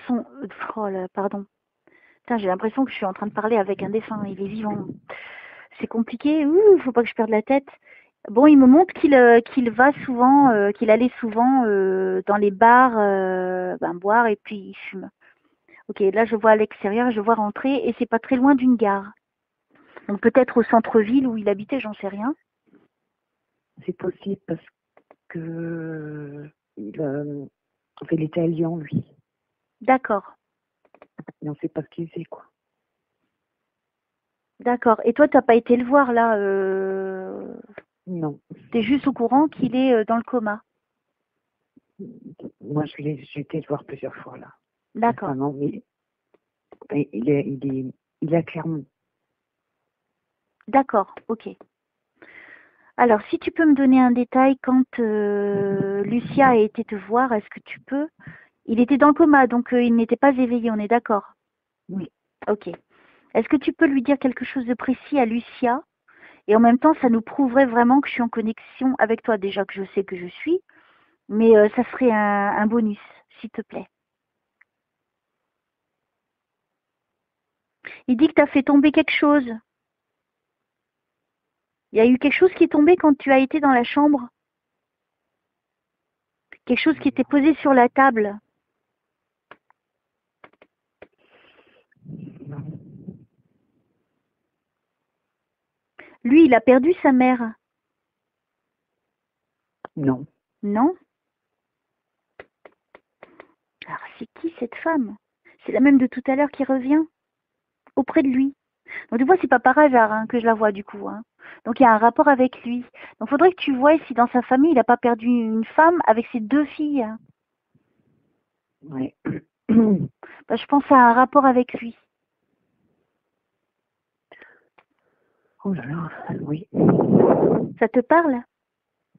son... Oh là, pardon. Putain, j'ai l'impression que je suis en train de parler avec un défunt. Il est vivant. C'est compliqué. Ouh, faut pas que je perde la tête. Bon, il me montre qu'il va souvent, qu'il allait souvent dans les bars boire et puis il fume. Ok, là je vois à l'extérieur, je vois rentrer et c'est pas très loin d'une gare. Donc peut-être au centre-ville où il habitait, j'en sais rien. C'est possible parce que en fait, il était à Lyon, lui. D'accord, Mais on sait pas ce qu'il faisait, quoi. d'accord. Et toi, t'as pas été le voir là Non. T'es juste au courant qu'il est dans le coma. Moi, j'ai été le voir plusieurs fois, là. D'accord. Récemment, mais il est à Clermont. D'accord, ok. Alors, si tu peux me donner un détail, quand Lucia a été te voir, est-ce que tu peux? Il était dans le coma, donc il n'était pas éveillé, on est d'accord? Oui. Ok. Est-ce que tu peux lui dire quelque chose de précis à Lucia? Et en même temps, ça nous prouverait vraiment que je suis en connexion avec toi. Déjà que je sais que je suis, mais ça serait un bonus, s'il te plaît. Il dit que tu as fait tomber quelque chose. Il y a eu quelque chose qui est tombé quand tu as été dans la chambre. Quelque chose qui était posé sur la table. Non. Lui, il a perdu sa mère. Non. Non? Alors, c'est qui cette femme? C'est la même de tout à l'heure qui revient auprès de lui. Donc, tu vois, c'est pas par hasard hein, que je la vois du coup. Hein. Donc, il y a un rapport avec lui. Donc, il faudrait que tu vois si dans sa famille, il n'a pas perdu une femme avec ses deux filles. Hein. Ouais. Bah, je pense à un rapport avec lui. Oh là là, oui. Ça te parle?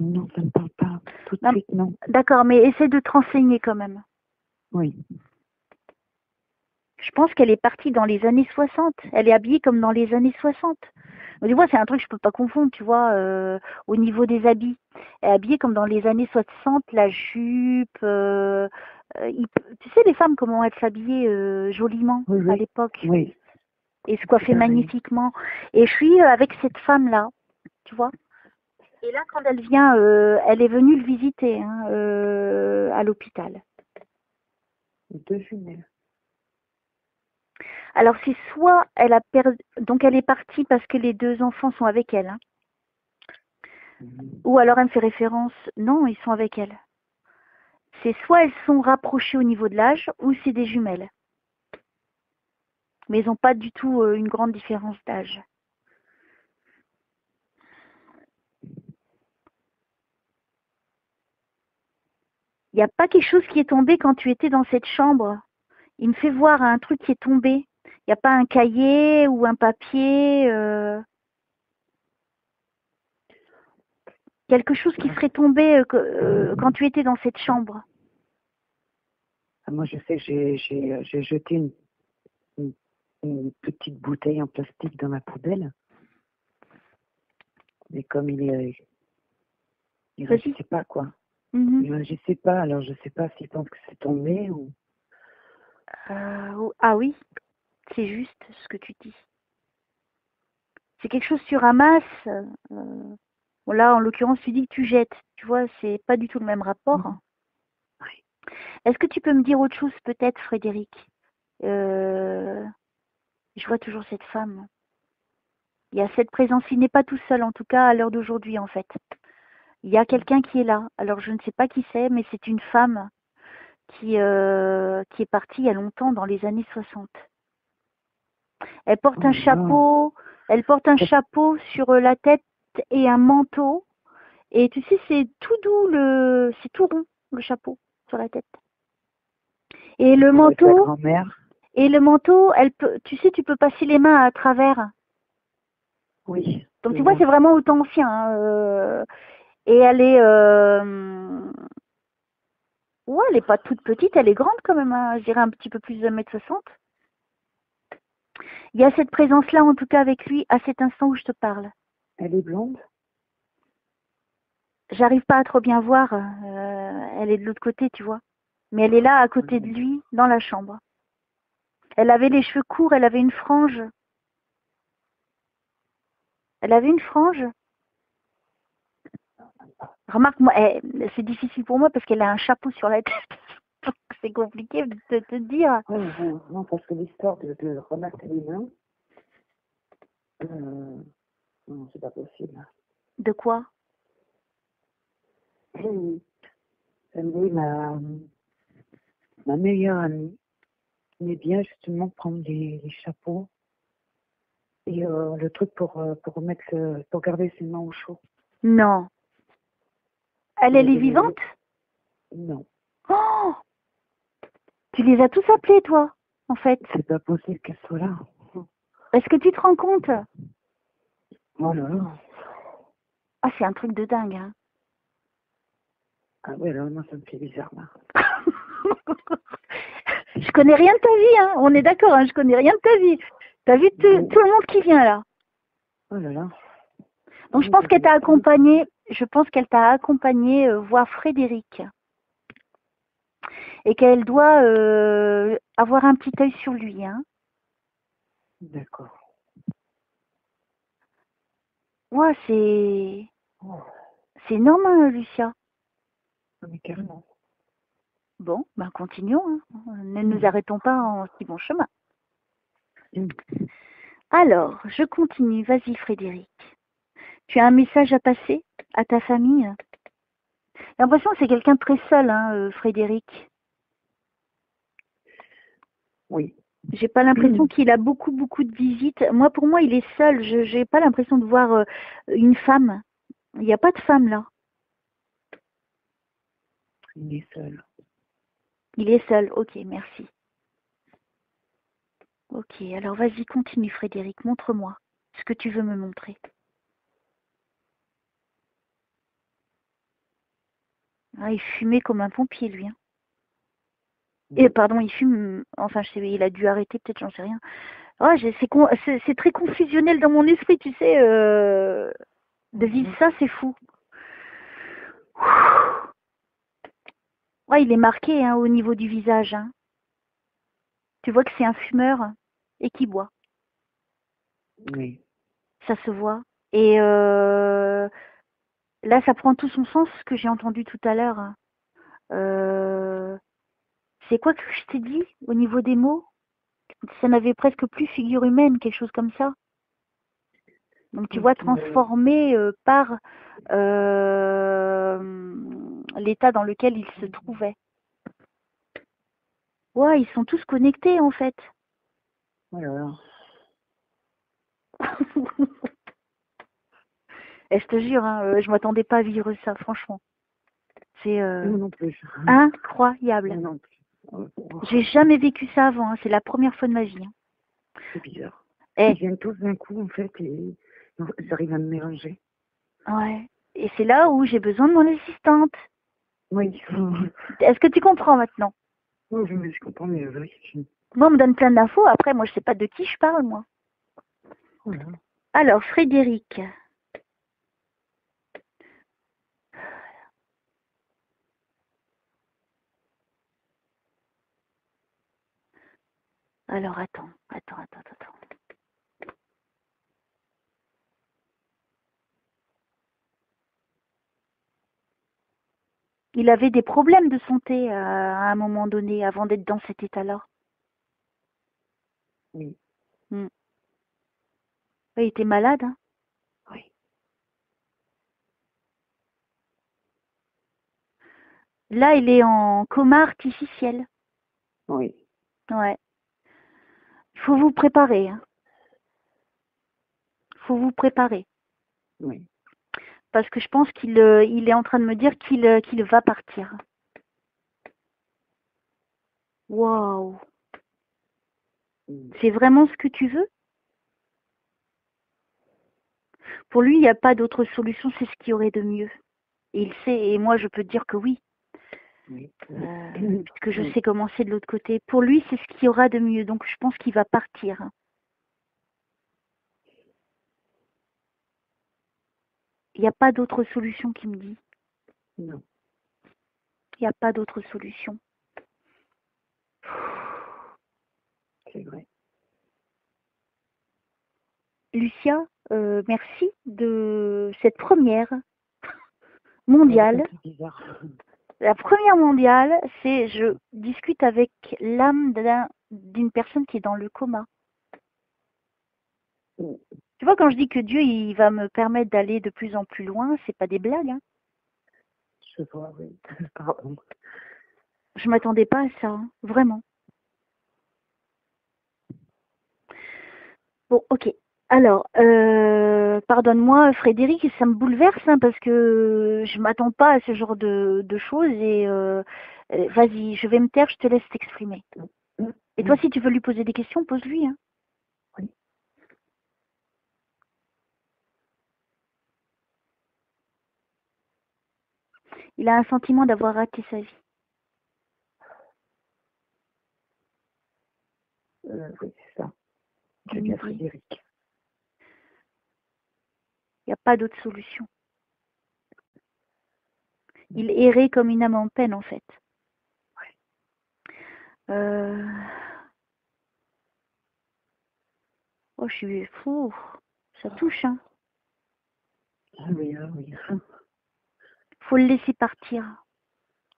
Non, ça ne me parle pas. Tout de Non. suite, non. D'accord, mais essaie de te renseigner quand même. Oui. Je pense qu'elle est partie dans les années 60. Elle est habillée comme dans les années 60. Mais tu vois, c'est un truc que je peux pas confondre, tu vois, au niveau des habits. Elle est habillée comme dans les années 60, la jupe. Tu sais, les femmes, comment elles s'habillaient joliment Oui, à oui, l'époque oui, et se tout coiffaient à fait. magnifiquement. Et je suis avec cette femme-là, tu vois. Et là, quand elle vient, elle est venue le visiter hein, à l'hôpital. Deux jumelles. Alors, c'est soit elle a perdu, donc elle est partie parce que les deux enfants sont avec elle, hein, Mhm. ou alors elle me fait référence, non, ils sont avec elle. C'est soit elles sont rapprochées au niveau de l'âge, ou c'est des jumelles. Mais ils n'ont pas du tout une grande différence d'âge. Il n'y a pas quelque chose qui est tombé quand tu étais dans cette chambre. Il me fait voir un truc qui est tombé. Il n'y a pas un cahier ou un papier, quelque chose qui serait tombé quand tu étais dans cette chambre. Ah, moi, je sais que j'ai jeté une, une petite bouteille en plastique dans ma poubelle. Mais comme il Vas-y. réagissait pas, quoi. Mhm. Il réagissait pas, alors je sais pas s'il pense que c'est tombé ou... Ah oui, c'est juste ce que tu dis. C'est quelque chose que tu ramasses. Bon, là, en l'occurrence, tu dis que tu jettes. Tu vois, c'est pas du tout le même rapport. Mhm. Oui. Est-ce que tu peux me dire autre chose peut-être, Frédéric? Euh, je vois toujours cette femme. Il y a cette présence. Il n'est pas tout seul, en tout cas à l'heure d'aujourd'hui, en fait. Il y a quelqu'un qui est là. Alors, je ne sais pas qui c'est, mais c'est une femme qui est partie il y a longtemps, dans les années 60. Elle porte Oh un là là. chapeau. Elle porte un chapeau sur la tête et un manteau. Et tu sais, c'est tout doux, c'est tout rond, le chapeau sur la tête. Et Ça le pourrait être la manteau, grand-mère. tu sais, tu peux passer les mains à travers. Oui, Donc je tu vois, vois. c'est vraiment autant ancien, hein, et elle est, ouais, elle est pas toute petite, elle est grande quand même, hein, je dirais un petit peu plus de 1,60 m. Il y a cette présence-là, en tout cas avec lui, à cet instant où je te parle. Elle est blonde? J'arrive pas à trop bien voir, elle est de l'autre côté, tu vois. Mais elle est là, à côté de Oui. lui, dans la chambre. Elle avait les cheveux courts, elle avait une frange. Elle avait une frange. Remarque, moi, c'est difficile pour moi parce qu'elle a un chapeau sur la tête. Donc, c'est compliqué de te dire. Ouais, non, non, parce que l'histoire de remettre les mains, euh, non, c'est pas possible. De quoi? Oui, ma meilleure amie aimait bien justement prendre les chapeaux et le truc pour remettre pour garder ses mains au chaud. Non. Elle, Il y elle est avait vivante? non, Oh! Tu les as tous appelés, toi, en fait. c'est pas possible qu'elle soit là. Est-ce que tu te rends compte? Oh là là. Ah, c'est un truc de dingue, hein. Ah ouais, là, moi, ça me fait bizarre, là. Je connais rien de ta vie, hein. On est d'accord, hein. Je connais rien de ta vie. T'as vu tout Oui. le monde qui vient là. Oh là là. Donc, je Oui, pense ça qu'elle devait t'a être très bizarre. accompagné. Je pense qu'elle t'a accompagné voir Frédéric. Et qu'elle doit avoir un petit œil sur lui, hein. D'accord. Ouais, Oh, c'est énorme, hein, Lucia. mais carrément. Bon, ben continuons, hein. Ne nous Mhm. arrêtons pas en si bon chemin. Mhm. Alors, je continue. Vas-y, Frédéric. Tu as un message à passer à ta famille? J'ai l'impression que c'est quelqu'un de très seul, hein, Frédéric. Oui. J'ai pas l'impression qu'il a beaucoup, beaucoup de visites. Moi, pour moi, il est seul. Je n'ai pas l'impression de voir une femme. Il n'y a pas de femme là. Il est seul. Il est seul. Ok, merci. Ok, alors vas-y, continue, Frédéric. Montre-moi ce que tu veux me montrer. Ah, il fumait comme un pompier, lui, hein. Et pardon, il fume. Enfin, je sais, il a dû arrêter, peut-être, j'en sais rien. Oh, c'est très confusionnel dans mon esprit, tu sais. De vivre ça, c'est fou. Ouais, il est marqué hein, au niveau du visage. Hein. Tu vois que c'est un fumeur et qui boit. Oui. Ça se voit. Et là, ça prend tout son sens, ce que j'ai entendu tout à l'heure. C'est quoi que je t'ai dit au niveau des mots? Ça n'avait presque plus figure humaine, quelque chose comme ça. Donc tu vois, transformé par l'état dans lequel il se trouvait. Ouais, ils sont tous connectés en fait. Voilà. Et je te jure, hein, je m'attendais pas à vivre ça, franchement. C'est Moi non plus. incroyable. Moi non plus. J'ai jamais vécu ça avant, hein. C'est la première fois de ma vie. Hein. C'est bizarre. Et, Ils viennent tous d'un coup, en fait, et ils arrivent à me mélanger. ouais. Et c'est là où j'ai besoin de mon assistante. Oui. Est-ce que tu comprends maintenant? Oh, je comprends mieux, oui. Moi, on me donne plein d'infos. Après, moi, je sais pas de qui je parle, moi. Voilà. Alors, Frédéric. Alors, attends. Il avait des problèmes de santé à un moment donné, avant d'être dans cet état-là. Oui. Mm. Il était malade. Hein. Oui. Là, il est en coma artificiel. Oui. Ouais. Il faut vous préparer. Hein. Faut vous préparer. Oui. Parce que je pense qu'il il est en train de me dire qu'il va partir. Waouh. C'est vraiment ce que tu veux? Pour lui, il n'y a pas d'autre solution, c'est ce qu'il y aurait de mieux. Et il sait, et moi, je peux te dire que oui. Oui. Puisque je sais comment c'est de l'autre côté. Pour lui, c'est ce qu'il y aura de mieux. Donc, je pense qu'il va partir. Il n'y a pas d'autre solution qui me dit. Non. Il n'y a pas d'autre solution. C'est vrai. Lucia, merci de cette première mondiale. C'est bizarre. La première mondiale, c'est je discute avec l'âme d'une personne qui est dans le coma. Tu vois, quand je dis que Dieu, il va me permettre d'aller de plus en plus loin, c'est pas des blagues. Hein. Je vois, oui. Pardon. Je m'attendais pas à ça, hein, vraiment. Bon, ok. Alors, pardonne-moi, Frédéric, ça me bouleverse hein, parce que je m'attends pas à ce genre de choses et vas-y, je vais me taire, je te laisse t'exprimer. Et toi, si tu veux lui poser des questions, pose-lui. Hein. Oui. Il a un sentiment d'avoir raté sa vie. Oui, c'est ça. C'est bien Frédéric. Il n'y a pas d'autre solution. Il errait comme une âme en peine, en fait. Oh, je suis fou. Ça touche, hein. Oui, oui. Faut le laisser partir.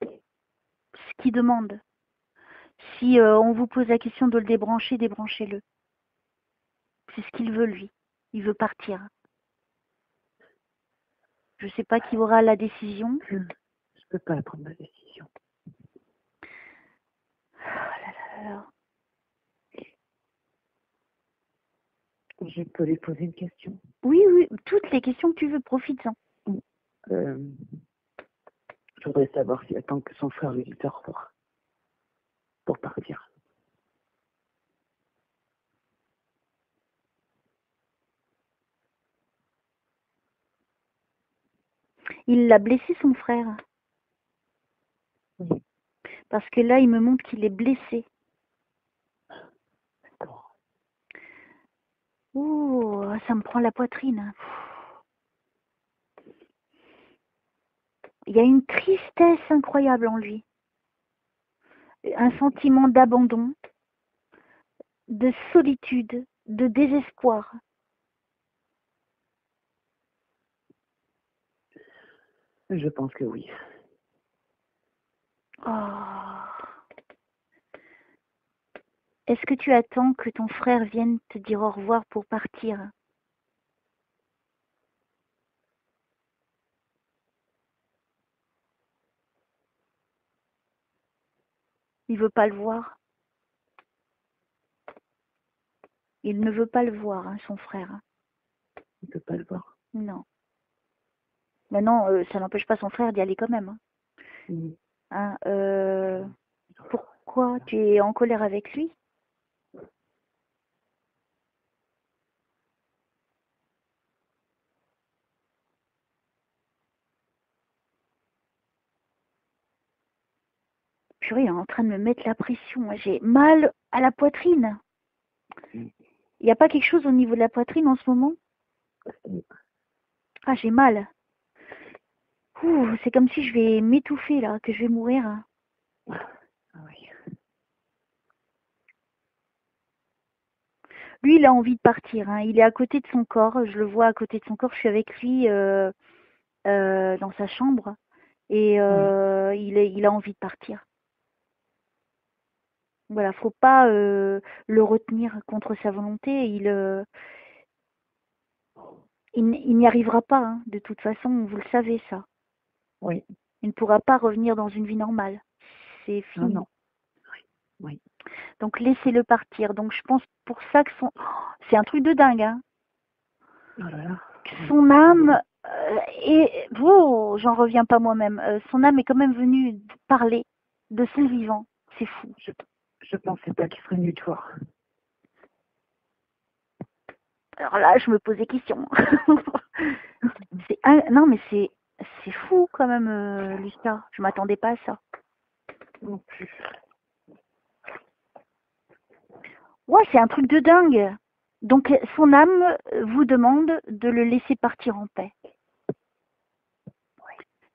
Ce qu'il demande. Si on vous pose la question de le débrancher, débranchez-le. C'est ce qu'il veut, lui. Il veut partir. Je ne sais pas qui aura la décision. Je ne peux pas prendre ma décision. Oh là là. Je peux lui poser une question. Oui, toutes les questions que tu veux, profites-en. Je voudrais savoir s'il attend que son frère lui dise au revoir pour partir. Il l'a blessé, son frère. Oui. Parce que là, il me montre qu'il est blessé. D'accord. Ouh, ça me prend la poitrine. Il y a une tristesse incroyable en lui. Un sentiment d'abandon, de solitude, de désespoir. Je pense que oui. Oh. Est-ce que tu attends que ton frère vienne te dire au revoir pour partir? Il veut pas le voir. Il ne veut pas le voir, hein, son frère. Il ne peut pas le voir. Non. Maintenant, ça n'empêche pas son frère d'y aller quand même. Hein. Mm. Hein, pourquoi tu es en colère avec lui? Purée, il est en train de me mettre la pression. J'ai mal à la poitrine. Il n'y a pas quelque chose au niveau de la poitrine en ce moment? Ah, j'ai mal. Ouh, c'est comme si je vais m'étouffer là, que je vais mourir. Ah oui. Lui, il a envie de partir. Hein. Il est à côté de son corps. Je le vois à côté de son corps. Je suis avec lui dans sa chambre. Et il a envie de partir. Voilà, faut pas le retenir contre sa volonté. Il n'y arrivera pas, hein. De toute façon, vous le savez ça. Oui. Il ne pourra pas revenir dans une vie normale. C'est Non, fini. non. Oui. Donc laissez-le partir. Donc je pense pour ça que son... C'est un truc de dingue, hein. Oh là là. Son âme est... Oh, j'en reviens pas moi-même. Son âme est quand même venue parler de son vivant. C'est fou. Je pensais pas qu'il serait venu te voir. Alors là, je me pose des questions. Non, mais c'est fou quand même, Lucas. Je m'attendais pas à ça. Non plus. Ouais, c'est un truc de dingue. Donc, son âme vous demande de le laisser partir en paix.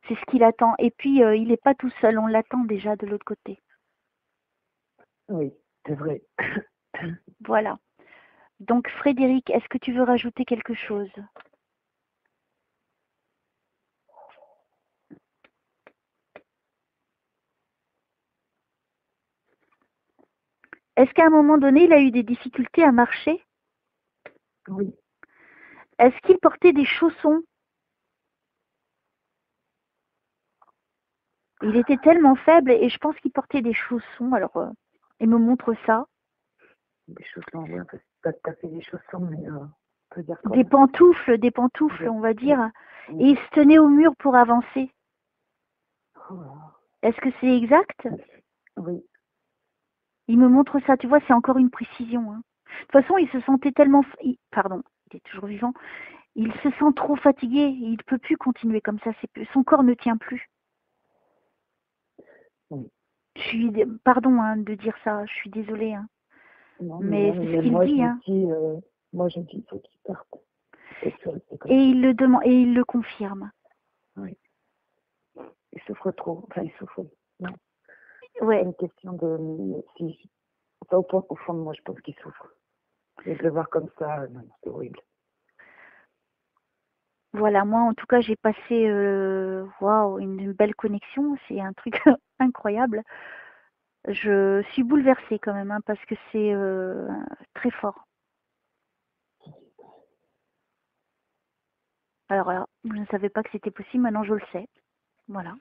C'est ce qu'il attend. Et puis, il n'est pas tout seul. On l'attend déjà de l'autre côté. Oui, c'est vrai. Voilà. Donc, Frédéric, est-ce que tu veux rajouter quelque chose? Est-ce qu'à un moment donné, il a eu des difficultés à marcher? Oui. Est-ce qu'il portait des chaussons? Il était tellement faible et je pense qu'il portait des chaussons. Alors, il me montre ça. Des chaussons, ouais, parce que pas tout à fait des chaussons, mais on peut dire Des pantoufles, Oui. on va dire. Oui. Et il se tenait au mur pour avancer. Oh là là. Est-ce que c'est exact? Oui. Il me montre ça, tu vois, c'est encore une précision. Hein. De toute façon, il se sentait tellement... Pardon, il est toujours vivant. Il se sent trop fatigué. Il ne peut plus continuer comme ça. Son corps ne tient plus. Oui. Pardon hein, de dire ça, je suis désolée. Hein. Non, Mais c'est ce qu'il moi, dit. Hein. moi, je dis, il faut qu'il parte. Et il le demande, et il le confirme. Oui. Il souffre trop. Enfin, il souffre. Non. Ouais. C'est une question de... Enfin, au fond de moi, je pense qu'il souffre. Et de le voir comme ça, non, c'est horrible. Voilà, moi en tout cas j'ai passé waouh, une belle connexion, c'est un truc incroyable. Je suis bouleversée quand même, hein, parce que c'est très fort. Alors, je ne savais pas que c'était possible, maintenant je le sais. Voilà.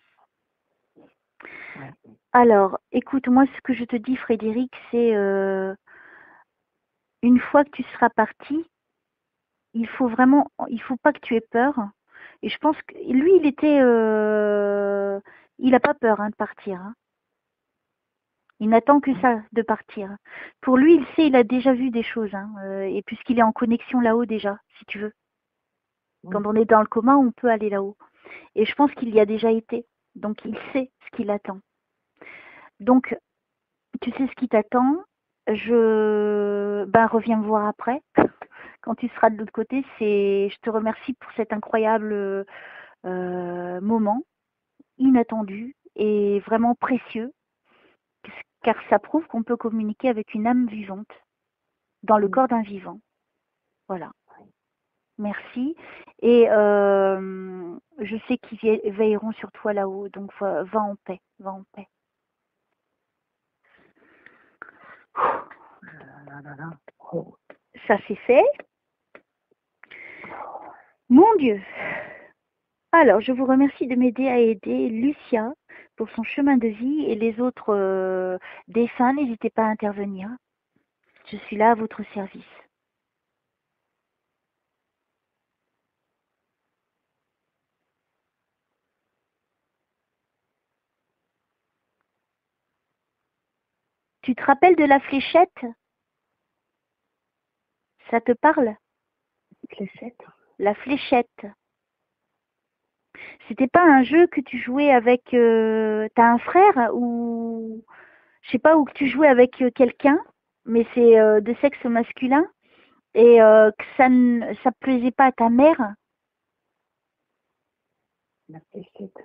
Ouais. Alors, écoute, moi ce que je te dis, Frédéric, c'est une fois que tu seras parti, il faut pas que tu aies peur. Et je pense que lui, il n'a pas peur hein, de partir. Hein. Il n'attend que ça, de partir. Pour lui, il sait, il a déjà vu des choses. Hein, et puisqu'il est en connexion là-haut déjà, si tu veux. Oui. Quand on est dans le coma, on peut aller là-haut. Et je pense qu'il y a déjà été. Donc, il sait ce qu'il attend. Donc, tu sais ce qui t'attend. Ben, reviens me voir après, quand tu seras de l'autre côté. Je te remercie pour cet incroyable moment, inattendu et vraiment précieux, car ça prouve qu'on peut communiquer avec une âme vivante dans le corps d'un vivant. Voilà. Merci. Et je sais qu'ils veilleront sur toi là-haut, donc va en paix, va en paix. Oh. Ça c'est fait. Mon Dieu. Alors, je vous remercie de m'aider à aider Lucia pour son chemin de vie et les autres défunts. N'hésitez pas à intervenir. Je suis là à votre service. Tu te rappelles de la fléchette? Ça te parle? Fléchette? La fléchette. C'était pas un jeu que tu jouais avec... T'as un frère ou... Je sais pas, ou que tu jouais avec quelqu'un, mais c'est de sexe masculin, et que ça plaisait pas à ta mère. La fléchette.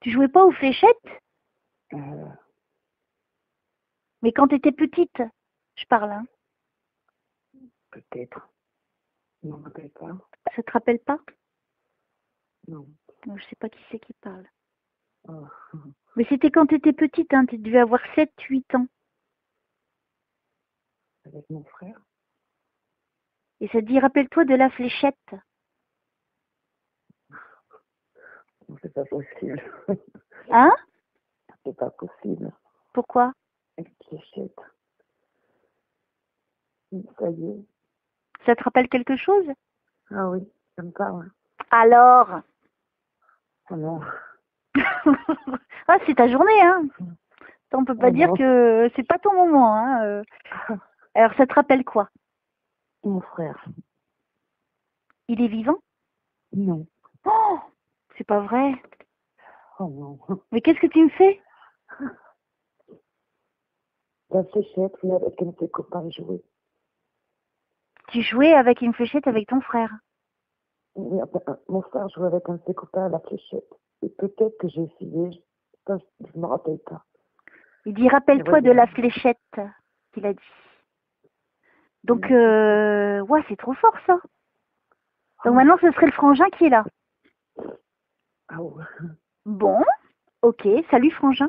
Tu jouais pas aux fléchettes? Euh, Mais quand tu étais petite, je parle. Hein. Peut-être. Je ne me rappelle pas. Ça te rappelle pas? Non. Je sais pas qui c'est qui parle. Oh. Mais c'était quand tu étais petite, hein, tu devais avoir 7-8 ans. Avec mon frère. Et ça te dit, rappelle-toi de la fléchette. Non, c'est pas possible. Hein? C'est pas possible. Pourquoi? Avec fléchette. Ça y est. Ça te rappelle quelque chose? Ah oui, ça me parle. Alors? Oh non. Ah, c'est ta journée, hein. On peut pas dire non. que c'est pas ton moment, hein. Alors, ça te rappelle quoi? Mon frère. Il est vivant? Non. Oh, c'est pas vrai. Oh non. Mais qu'est-ce que tu me fais? La fléchette, oui, avec un de ses copains jouer. Tu jouais avec une fléchette avec ton frère. Mon frère jouait avec un de ses copains à la fléchette. Et peut-être que j'ai essayé, je ne me rappelle pas. Il dit, rappelle-toi de la fléchette, qu'il a dit. Donc, ouais, c'est trop fort, ça. Donc maintenant, ce serait le frangin qui est là. Ah ouais. Bon, ok, salut frangin.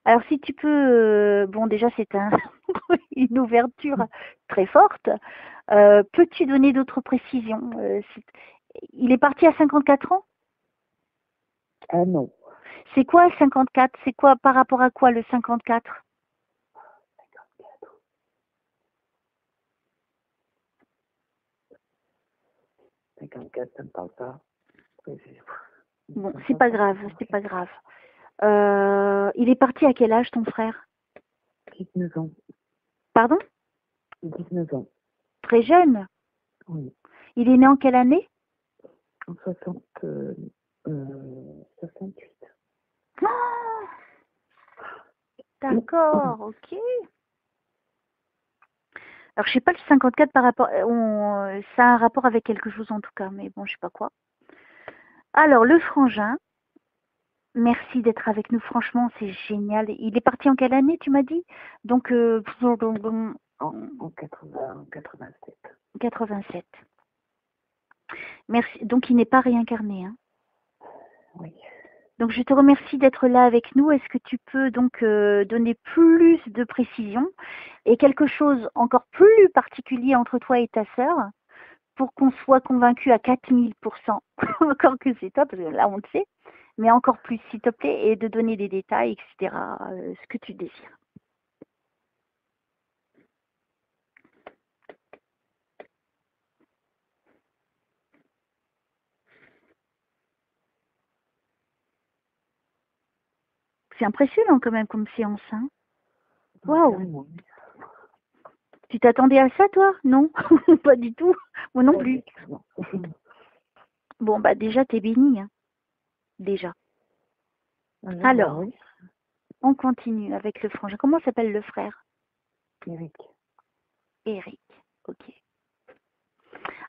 Alors si tu peux, bon déjà c'est une ouverture très forte. Peux-tu donner d'autres précisions? Il est parti à 54 ans? Ah non. C'est quoi 54? C'est quoi par rapport à quoi le 54? 54, ça ne me parle pas. Bon, c'est pas grave, c'est pas grave. Il est parti à quel âge ton frère? 19 ans. Pardon? 19 ans. Très jeune? Oui. Il est né en quelle année? En 68. Oh, d'accord, ok. Alors je sais pas le 54 par rapport, ça a un rapport avec quelque chose en tout cas, mais bon je sais pas quoi. Alors le frangin, merci d'être avec nous, franchement c'est génial. Il est parti en quelle année tu m'as dit? Donc En 87. 87. Merci. Donc il n'est pas réincarné, hein. Oui. Donc je te remercie d'être là avec nous. Est-ce que tu peux donc donner plus de précision et quelque chose encore plus particulier entre toi et ta sœur pour qu'on soit convaincu à 4000%, encore que c'est toi, parce que là on le sait, mais encore plus s'il te plaît, et de donner des détails, etc., ce que tu désires. C'est impressionnant quand même comme séance, hein. Waouh. Tu t'attendais à ça, toi? Non, pas du tout. Moi non plus. Bon, bah déjà, t'es bénie, hein. Déjà. Alors, oui. on continue avec le frangin. Comment s'appelle le frère? Eric. Eric. Ok.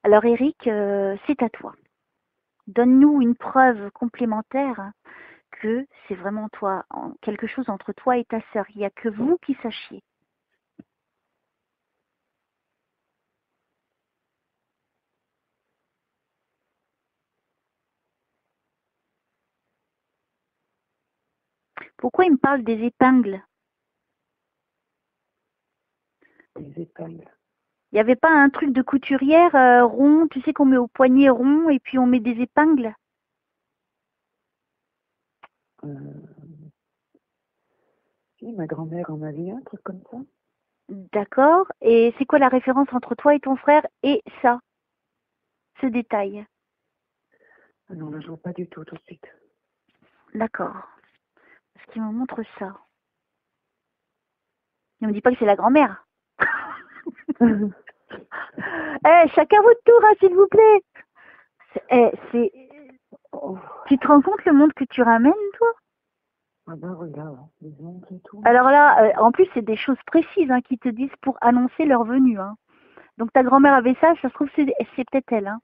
Alors Eric, c'est à toi. Donne-nous une preuve complémentaire que c'est vraiment toi, quelque chose entre toi et ta sœur. Il n'y a que vous qui sachiez. Pourquoi il me parle des épingles? Des épingles. Il n'y avait pas un truc de couturière rond, tu sais qu'on met au poignet rond et puis on met des épingles? Euh, Si, ma grand-mère en avait un truc comme ça. D'accord. Et c'est quoi la référence entre toi et ton frère et ça, ce détail? Ah non, là, je vois pas du tout de suite. D'accord. Parce qu'il me montre ça. Ne me dis pas que c'est la grand-mère. Eh, chacun votre tour, hein, s'il vous plaît. C'est... Oh, Tu te rends compte le monde que tu ramènes, toi? ah ben regarde, les oncles et tout. Alors là, en plus, c'est des choses précises hein, qui te disent pour annoncer leur venue. Hein. Donc ta grand-mère avait ça, ça se trouve, c'est peut-être elle. Hein.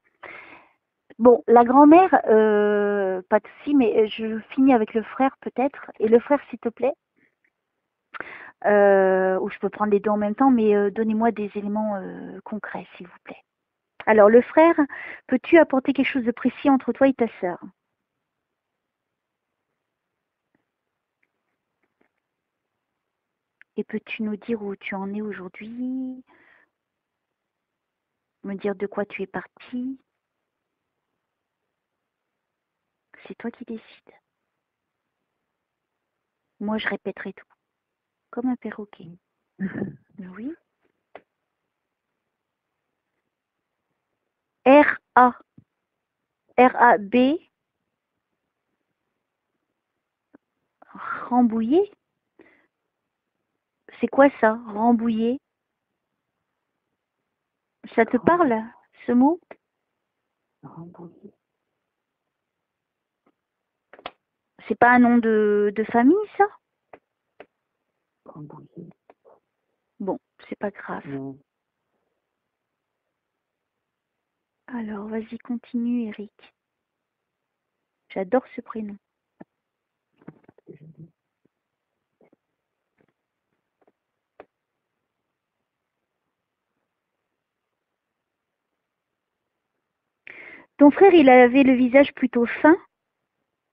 Bon, la grand-mère, pas de souci, mais je finis avec le frère peut-être. Et le frère, s'il te plaît. Ou je peux prendre les deux en même temps, mais donnez-moi des éléments concrets, s'il vous plaît. Alors, le frère, peux-tu apporter quelque chose de précis entre toi et ta sœur? Et peux-tu nous dire où tu en es aujourd'hui? Me dire de quoi tu es parti? C'est toi qui décides. Moi, je répéterai tout, comme un perroquet. Oui. R-A. R-A-B. Rambouillet? C'est quoi ça, Rambouillet? Ça te parle, ce mot? Rambouillet. C'est pas un nom de famille, ça? Rambouillet. Bon, c'est pas grave. Non. Alors, vas-y, continue, Eric. J'adore ce prénom. Ton frère, il avait le visage plutôt fin,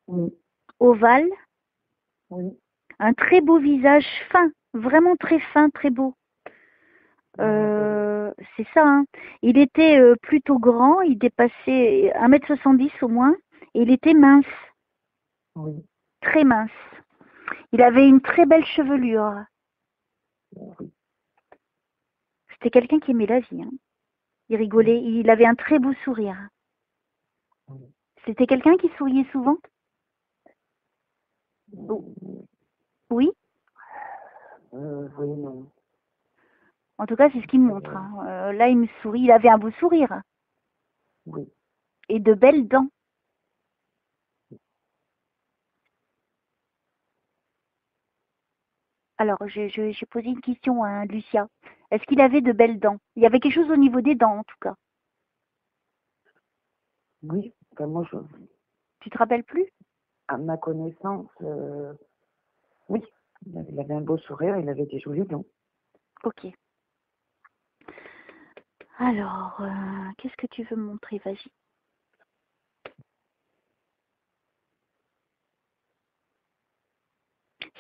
Oui. ovale, Oui. un très beau visage fin, vraiment très fin, très beau. C'est ça, hein. Il était plutôt grand, il dépassait 1,70 m au moins, et il était mince, Oui. très mince. Il avait une très belle chevelure. Oui. C'était quelqu'un qui aimait la vie, hein. Il rigolait, il avait un très beau sourire. Oui. C'était quelqu'un qui souriait souvent? Oui? Oui, non. En tout cas, c'est ce qu'il me montre. Hein. Là, il me sourit, il avait un beau sourire Oui. et de belles dents. Alors, j'ai posé une question à Lucia. Est-ce qu'il avait de belles dents? Il y avait quelque chose au niveau des dents, en tout cas. Oui. Enfin, moi, Tu te rappelles plus? à ma connaissance, oui. Il avait un beau sourire, il avait des jolis dents. Ok. Alors, qu'est-ce que tu veux me montrer? Vas-y.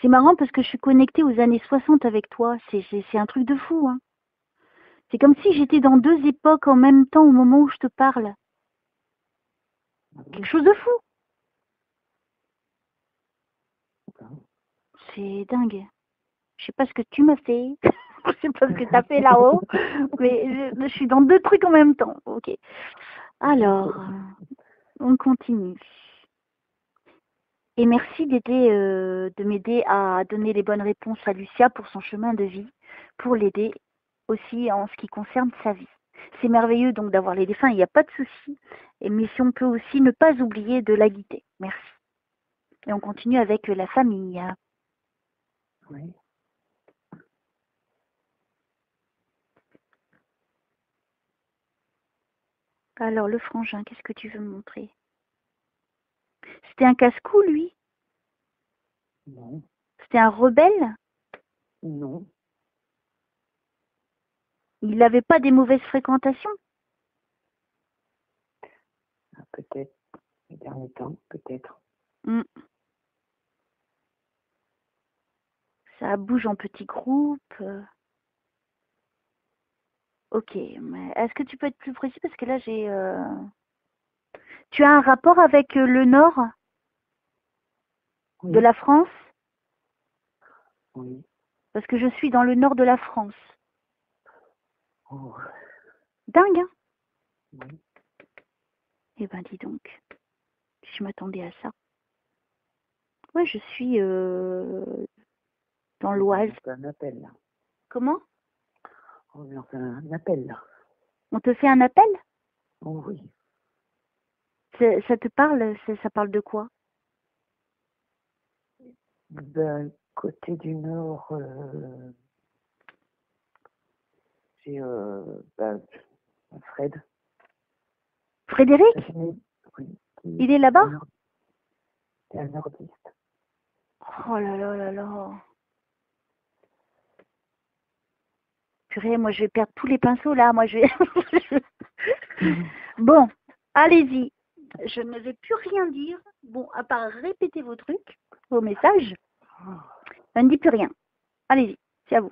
C'est marrant parce que je suis connectée aux années 60 avec toi. C'est un truc de fou, hein. C'est comme si j'étais dans deux époques en même temps au moment où je te parle. Quelque chose de fou. C'est dingue. Je sais pas ce que tu m'as fait. Je sais pas ce que tu as fait là-haut. Mais je suis dans deux trucs en même temps. Ok. Alors, on continue. Et merci de m'aider à donner les bonnes réponses à Lucia pour son chemin de vie, pour l'aider aussi en ce qui concerne sa vie. C'est merveilleux donc d'avoir les défunts, il n'y a pas de souci. Mais si on peut aussi ne pas oublier de la guider. Merci. Et on continue avec la famille. Oui. Alors, le frangin, qu'est-ce que tu veux me montrer? C'était un casse-cou, lui? Non, C'était un rebelle? non. Il n'avait pas des mauvaises fréquentations? Ah, peut-être, ces derniers temps, peut-être. Hmm. Ça bouge en petits groupes. Ok, mais est-ce que tu peux être plus précis? Parce que là, j'ai... Tu as un rapport avec le nord de Oui, la France? oui. Parce que je suis dans le nord de la France. Oh, Dingue, hein? oui. Eh ben, dis donc. Si je m'attendais à ça. Ouais, je suis dans l'Oise. On fait un appel, là. Comment? On fait un appel, là. On te fait un appel? Oh, oui. Ça te parle? Ça parle de quoi? Ben, côté du Nord, j'ai ben, Fred. Frédéric? Oui, Il est là-bas? qui est un nordiste. Oh là là là là. Purée, moi je vais perdre tous les pinceaux là. Moi je vais. Bon, allez-y. Je ne vais plus rien dire. Bon, à part répéter vos trucs, vos messages. Je ne dis plus rien. Allez-y, c'est à vous.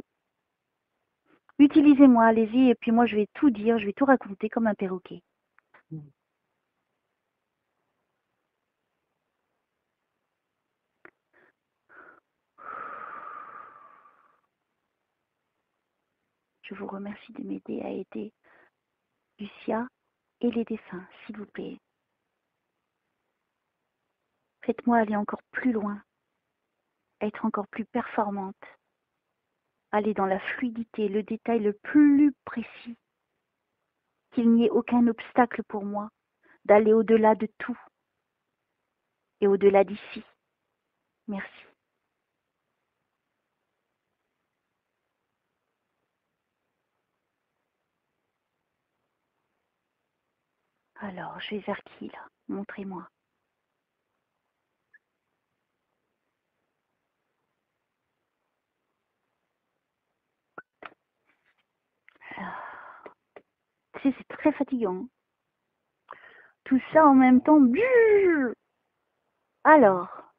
Utilisez-moi, allez-y, et puis moi je vais tout dire, je vais tout raconter comme un perroquet. Je vous remercie de m'aider à aider Lucia et les défunts, s'il vous plaît. Faites-moi aller encore plus loin, être encore plus performante, aller dans la fluidité, le détail le plus précis, qu'il n'y ait aucun obstacle pour moi, d'aller au-delà de tout et au-delà d'ici. Merci. Alors, je vais vers qui là? Montrez-moi. Tu sais, c'est très fatigant. Tout ça en même temps. Alors,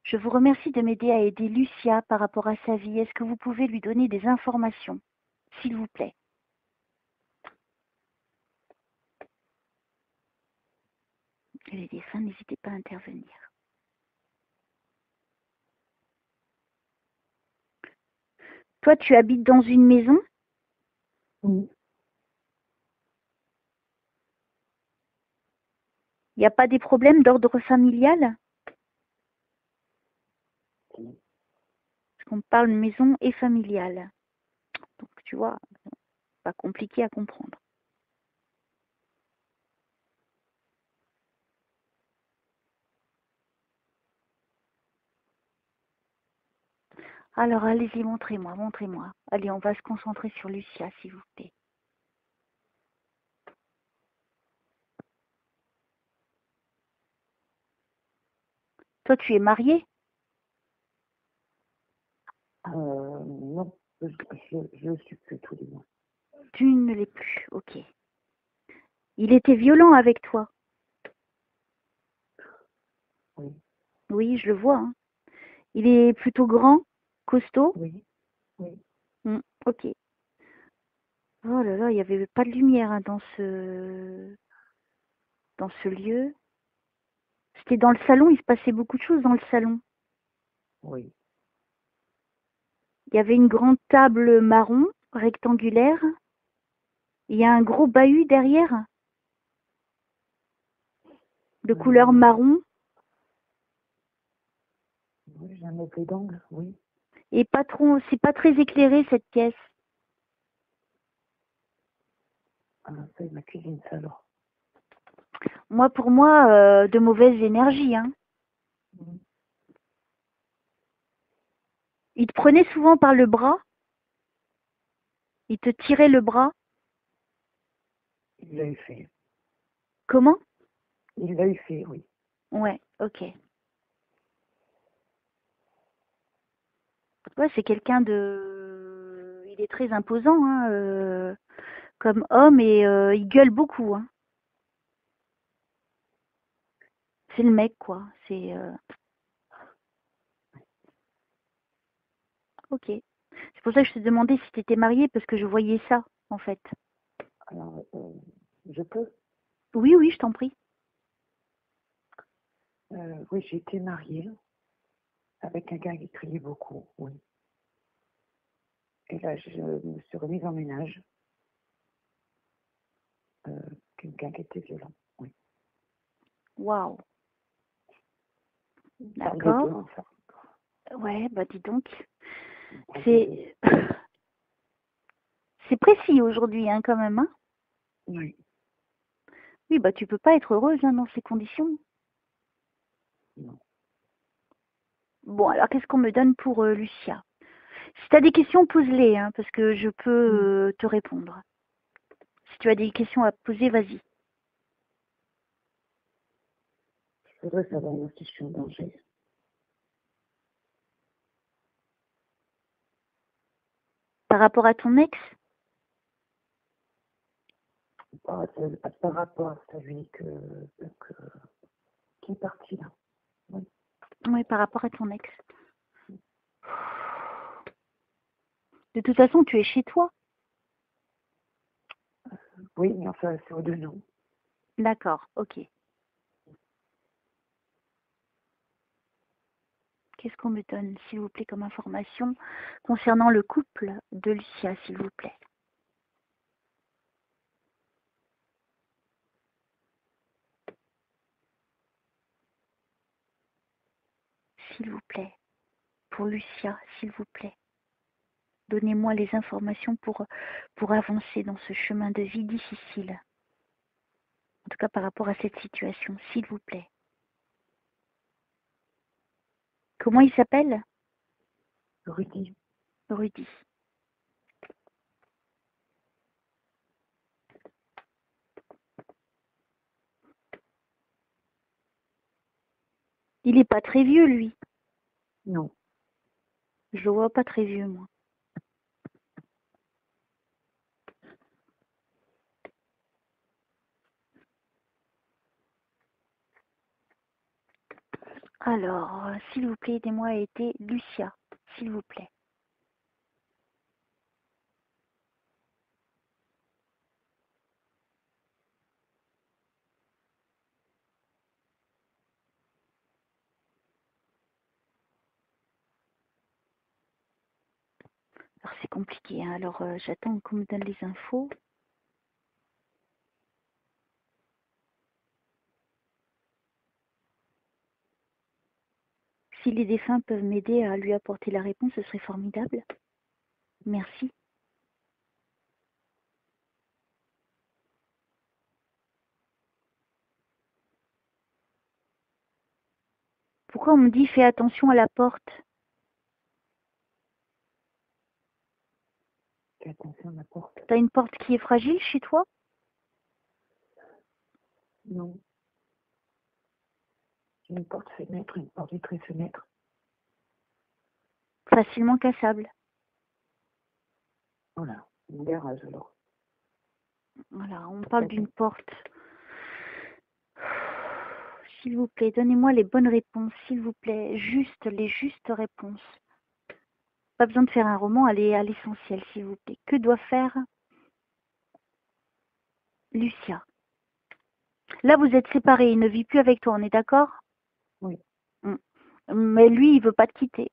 je vous remercie de m'aider à aider Lucia par rapport à sa vie. Est-ce que vous pouvez lui donner des informations, s'il vous plaît? Et les défunts, n'hésitez pas à intervenir. Toi, tu habites dans une maison? Oui. Il n'y a pas des problèmes d'ordre familial? Parce qu'on parle maison et familiale. Donc, tu vois, pas compliqué à comprendre. Alors, allez-y, montrez-moi, montrez-moi. Allez, on va se concentrer sur Lucia, s'il vous plaît. Toi, tu es marié? Non, je suis plus tous les mois. Tu ne l'es plus, ok. Il était violent avec toi? Oui, Oui, je le vois. Hein. Il est plutôt grand, costaud? oui, oui. Ok. Oh là là, il n'y avait pas de lumière hein, dans ce lieu. C'était dans le salon, il se passait beaucoup de choses dans le salon. Oui, Il y avait une grande table marron, rectangulaire. Il y a un gros bahut derrière, de couleur marron. oui, j'ai un épée d'angle, oui. Et pas trop, c'est pas très éclairé cette pièce. Ah, c'est ma cuisine, ça alors. Moi, pour moi, de mauvaise énergie. Hein. Il te prenait souvent par le bras. Il te tirait le bras. Il l'a eu fait. Comment? Il l'a eu fait, oui. Ouais, ok. Ouais, c'est quelqu'un de... Il est très imposant, hein, comme homme, et il gueule beaucoup, hein. C'est le mec, quoi. C'est... Ok. C'est pour ça que je te demandais si tu étais mariée, parce que je voyais ça, en fait. Alors, je peux. Oui, oui, je t'en prie. Oui, j'ai été mariée avec un gars qui criait beaucoup, oui. Et là, je me suis remise en ménage. Quelqu'un qui était violent, oui. Waouh. Par les D'accord. deux, enfin. Ouais, bah dis donc. Par les deux. C'est... C'est précis aujourd'hui, hein, quand même, hein. Oui. Oui, bah tu peux pas être heureuse, hein, dans ces conditions. Non. Bon, alors qu'est-ce qu'on me donne pour Lucia? Si tu as des questions, pose-les, hein, parce que je peux te répondre. Si tu as des questions à poser, vas-y. Je voudrais savoir moi si je suis en danger. Par rapport à ton ex? Par rapport à celui qui est parti là. Oui. Oui, par rapport à ton ex. De toute façon, tu es chez toi. Oui, mais enfin, c'est au-delà de nous. D'accord, ok. Qu'est-ce qu'on me donne, s'il vous plaît, comme information concernant le couple de Lucia, s'il vous plaît? S'il vous plaît. Pour Lucia, s'il vous plaît. Donnez-moi les informations pour avancer dans ce chemin de vie difficile. En tout cas, par rapport à cette situation, s'il vous plaît. Comment il s'appelle? Rudy, Rudy. Il est pas très vieux, lui. non. Je le vois pas très vieux, moi. Alors, s'il vous plaît, aidez-moi à aider Lucia, s'il vous plaît. Alors, c'est compliqué, hein. Alors, j'attends qu'on me donne les infos. Si les défunts peuvent m'aider à lui apporter la réponse, ce serait formidable. Merci. Pourquoi on me dit fais attention à la porte? Fais attention à la porte. T'as une porte qui est fragile chez toi? Non. J'ai une porte-fenêtre, une porte vitrée-fenêtre. Facilement cassable. Voilà. Mon garage alors. Voilà, on parle d'une porte. S'il vous plaît, donnez-moi les bonnes réponses, s'il vous plaît. Juste, les justes réponses. Pas besoin de faire un roman, allez à l'essentiel, s'il vous plaît. Que doit faire Lucia? Là, vous êtes séparés, il ne vit plus avec toi, on est d'accord? Oui. Mais lui, il veut pas te quitter.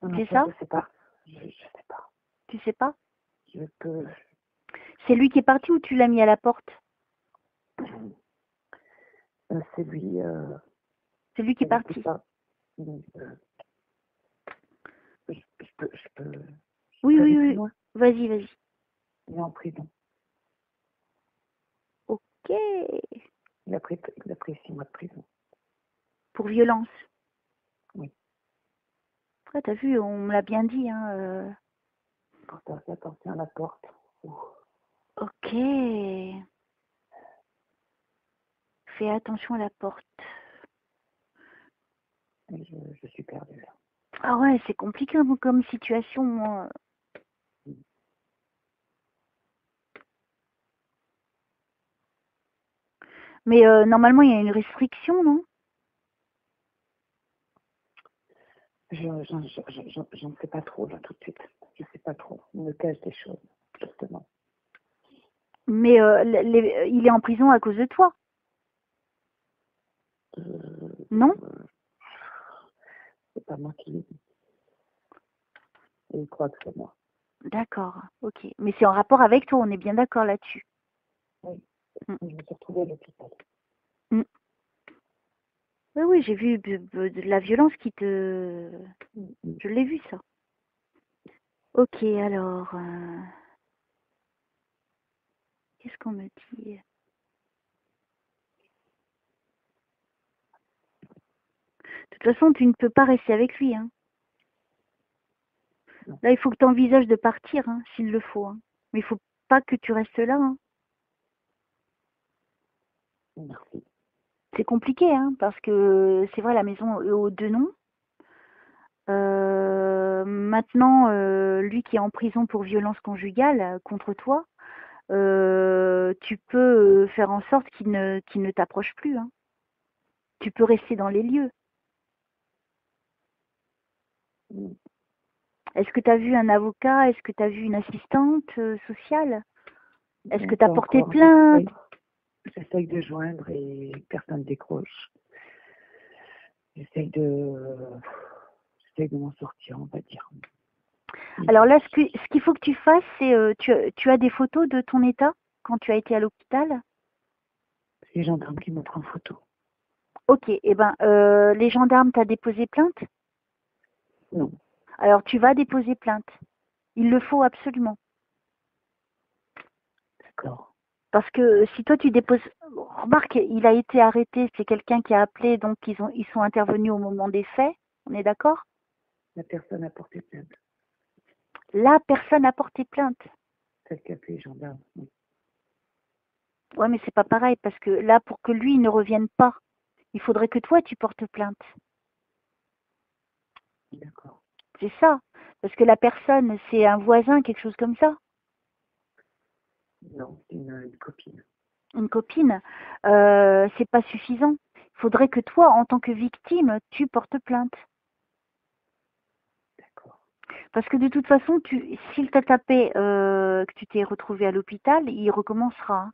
Non, C'est ça, ça? je sais pas. Je sais pas. Tu sais pas? Je peux. C'est lui qui est parti ou tu l'as mis à la porte? C'est lui. C'est lui qui est Je sais parti. pas. Je peux Oui, aller oui, plus oui. loin. Vas-y, vas-y. Il est en prison. Ok. Il a pris 6 mois de prison. Pour violence. Oui. Ouais, t'as vu, on me l'a bien dit, hein. Pour faire attention à la porte. Ok. Fais attention à la porte. Je suis perdue là. Ah ouais, c'est compliqué comme situation, moi. Mais normalement, il y a une restriction, non? J'en sais pas trop là tout de suite. Je sais pas trop. On me cache des choses, justement. Mais il est en prison à cause de toi, Euh, non? c'est pas moi qui l'ai dit. Il croit que c'est moi. D'accord, ok. Mais c'est en rapport avec toi, on est bien d'accord là-dessus. Oui. Mm. Je me suis retrouvée à l'hôpital. Mm. Oui, oui, j'ai vu de la violence qui te... Je l'ai vu, ça. Ok, alors... qu'est-ce qu'on me dit? De toute façon, tu ne peux pas rester avec lui, hein. Non. Là, il faut que tu envisages de partir, hein, s'il le faut, hein. Mais il faut pas que tu restes là, hein. Merci. C'est compliqué, hein, parce que c'est vrai, la maison est aux deux noms. Maintenant, lui qui est en prison pour violence conjugale contre toi, tu peux faire en sorte qu'il ne t'approche plus, hein. Tu peux rester dans les lieux. Mm. Est-ce que tu as vu un avocat? Est-ce que tu as vu une assistante sociale? Est-ce que tu as Pas porté encore. plainte? J'essaye de joindre et personne décroche. J'essaye de m'en sortir, on va dire. Alors là, ce qu'il faut que tu fasses, c'est tu as des photos de ton état quand tu as été à l'hôpital? C'est les gendarmes qui me prennent en photo. Ok, eh ben les gendarmes t'ont déposé plainte? Non. Alors tu vas déposer plainte. Il le faut absolument. D'accord. Parce que si toi tu déposes, remarque, il a été arrêté, c'est quelqu'un qui a appelé, donc ils sont intervenus au moment des faits, on est d'accord? La personne a porté plainte. La personne a porté plainte. Celle qui a appelé les gendarmes. Oui. Ouais, mais c'est pas pareil, parce que là, pour que lui ne revienne pas, il faudrait que toi tu portes plainte. D'accord. C'est ça. Parce que la personne, c'est un voisin, quelque chose comme ça. Non, c'est une copine. Une copine. C'est pas suffisant. Il faudrait que toi, en tant que victime, tu portes plainte. D'accord. Parce que de toute façon, s'il t'a tapé, que tu t'es retrouvé à l'hôpital, il recommencera, hein.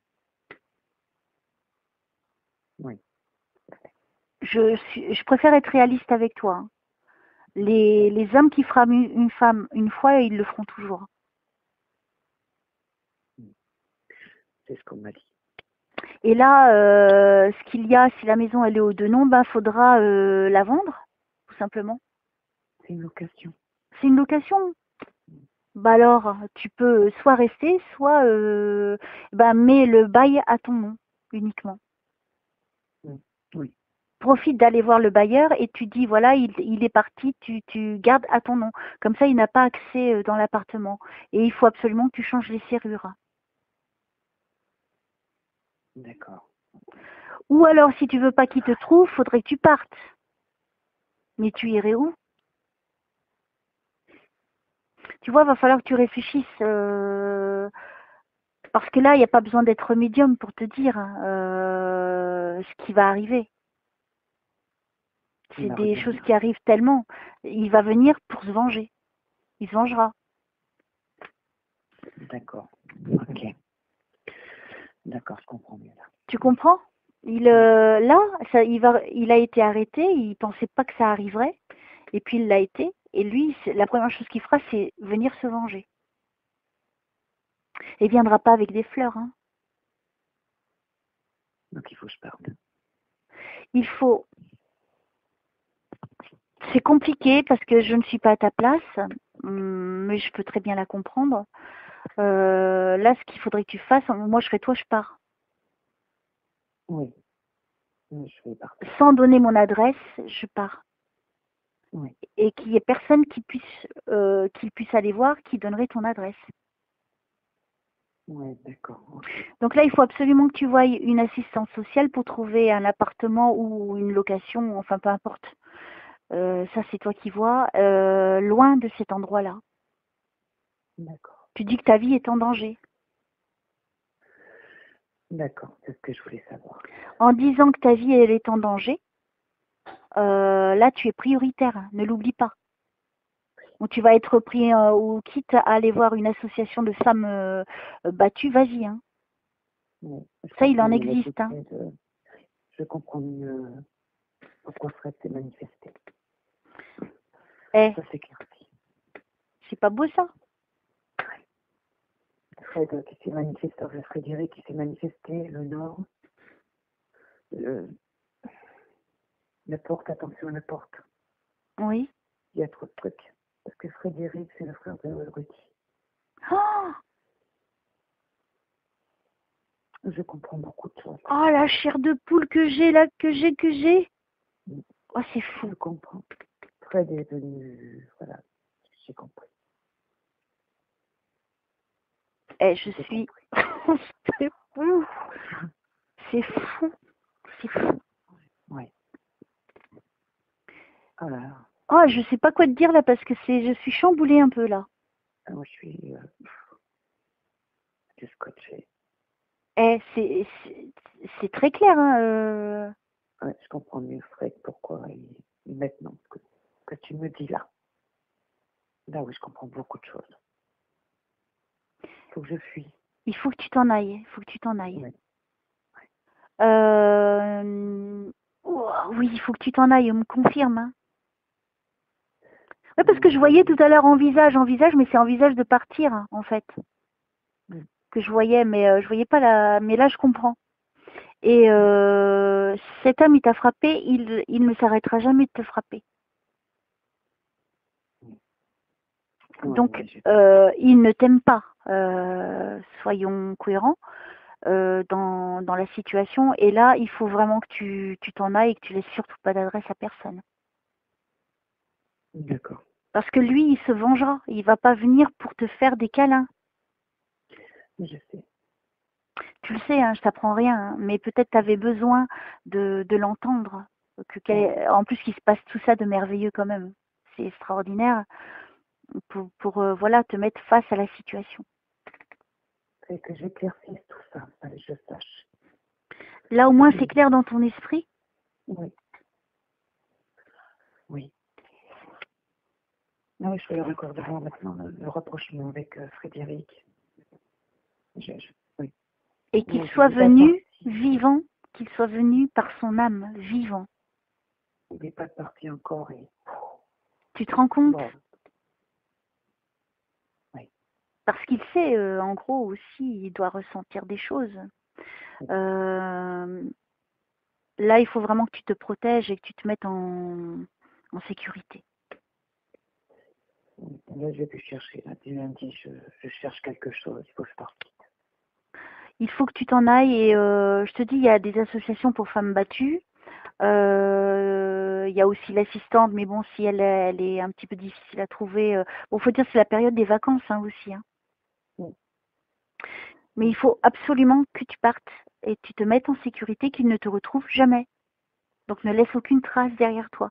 Oui. Je préfère être réaliste avec toi, hein. Les hommes qui frappent une femme une fois, ils le feront toujours. C'est ce qu'on m'a dit. Et là, ce qu'il y a, si la maison elle est aux deux noms, ben faudra la vendre, tout simplement. C'est une location. C'est une location. Bah alors, tu peux soit rester, soit mets le bail à ton nom uniquement. Oui. Profite d'aller voir le bailleur et tu dis voilà, il est parti, tu gardes à ton nom. Comme ça, il n'a pas accès dans l'appartement. Et il faut absolument que tu changes les serrures. D'accord. Ou alors, si tu veux pas qu'il te trouve, faudrait que tu partes. Mais tu irais où? Tu vois, va falloir que tu réfléchisses. Parce que là, il n'y a pas besoin d'être médium pour te dire ce qui va arriver. C'est des choses qui arrivent tellement. Il va venir pour se venger. Il se vengera. D'accord. Ok. D'accord, je comprends mieux là. Tu comprends? Il a été arrêté. Il pensait pas que ça arriverait. Et puis il l'a été. Et lui, la première chose qu'il fera, c'est venir se venger. Et il viendra pas avec des fleurs, hein. Donc il faut que je parte. Il faut. C'est compliqué parce que je ne suis pas à ta place, mais je peux très bien la comprendre. Là, ce qu'il faudrait que tu fasses, moi je serais toi, je pars. Oui. Je vais partir. Sans donner mon adresse, je pars. Oui. Et qu'il n'y ait personne qui puisse aller voir, qui donnerait ton adresse. Ouais, d'accord. Ok. Donc là, il faut absolument que tu voies une assistante sociale pour trouver un appartement ou une location, enfin peu importe. Ça, c'est toi qui vois, loin de cet endroit-là. D'accord. Tu dis que ta vie est en danger. D'accord. C'est ce que je voulais savoir. En disant que ta vie, elle est en danger, là, tu es prioritaire, hein, ne l'oublie pas. Donc, tu vas être pris ou quitte à aller voir une association de femmes battues, vas-y. Hein. Ouais. Je Ça, il comprends en mieux la existe. Hein. je comprends mieux pourquoi Fred s'est manifesté. Eh, Ça s'éclaircit. c'est pas beau ça? Fred qui s'est manifesté, Frédéric qui s'est manifesté, le Nord, le- la porte, attention à la porte. Oui. Il y a trop de trucs. Parce que Frédéric, c'est le frère de Rudy. Oh, Je comprends beaucoup de choses. oh, la chair de poule que j'ai là, que j'ai. Oh, c'est fou. Je comprends. Fred est venu, voilà, j'ai compris. Eh, je J'ai suis... compris. c'est fou. C'est fou. C'est fou. Ouais. Alors, Oh, je sais pas quoi te dire là parce que je suis chamboulée un peu là. moi je suis scotché. Eh, c'est très clair, hein. Ouais, je comprends mieux Fred pourquoi maintenant que tu me dis là. Là oui, je comprends beaucoup de choses. Faut que je fuis. Il faut que tu t'en ailles. Il faut que tu t'en ailles. Ouais. Oh, oui, il faut que tu t'en ailles. On me confirme. Hein. Ouais, parce que je voyais tout à l'heure en visage, mais c'est en visage de partir, hein, en fait, que je voyais, mais je voyais pas la. Mais là, je comprends. Et cet homme, il t'a frappé, il ne s'arrêtera jamais de te frapper. Donc, il ne t'aime pas. Soyons cohérents dans la situation. Et là, il faut vraiment que tu t'en ailles et que tu laisses surtout pas d'adresse à personne. D'accord. Parce que lui, il se vengera. Il va pas venir pour te faire des câlins. Je sais. Tu le sais, hein, je t'apprends rien. Hein, mais peut-être tu avais besoin de l'entendre. En plus, qu'il se passe tout ça de merveilleux quand même. C'est extraordinaire pour voilà, te mettre face à la situation. C'est que j'éclaircisse tout ça, fallait que je sache. Là, au moins, c'est clair dans ton esprit. Oui. Oui. Non, oui, je fais le raccordement maintenant, le rapprochement avec Frédéric. Oui. Et qu'il soit venu vivant, qu'il soit venu par son âme, vivant. Il n'est pas parti encore. Et... Tu te rends compte? Bon. Oui. Parce qu'il sait, en gros aussi, il doit ressentir des choses. Là, il faut vraiment que tu te protèges et que tu te mettes en sécurité. Là, je vais plus chercher. Là, du lundi, je cherche quelque chose. Il faut que je parte. Il faut que tu t'en ailles et je te dis, il y a des associations pour femmes battues. Il y a aussi l'assistante, mais bon, si elle est un petit peu difficile à trouver. Bon, faut dire c'est la période des vacances hein, aussi. Hein. Oui. Mais il faut absolument que tu partes et tu te mettes en sécurité, qu'il ne te retrouve jamais. Donc ne laisse aucune trace derrière toi.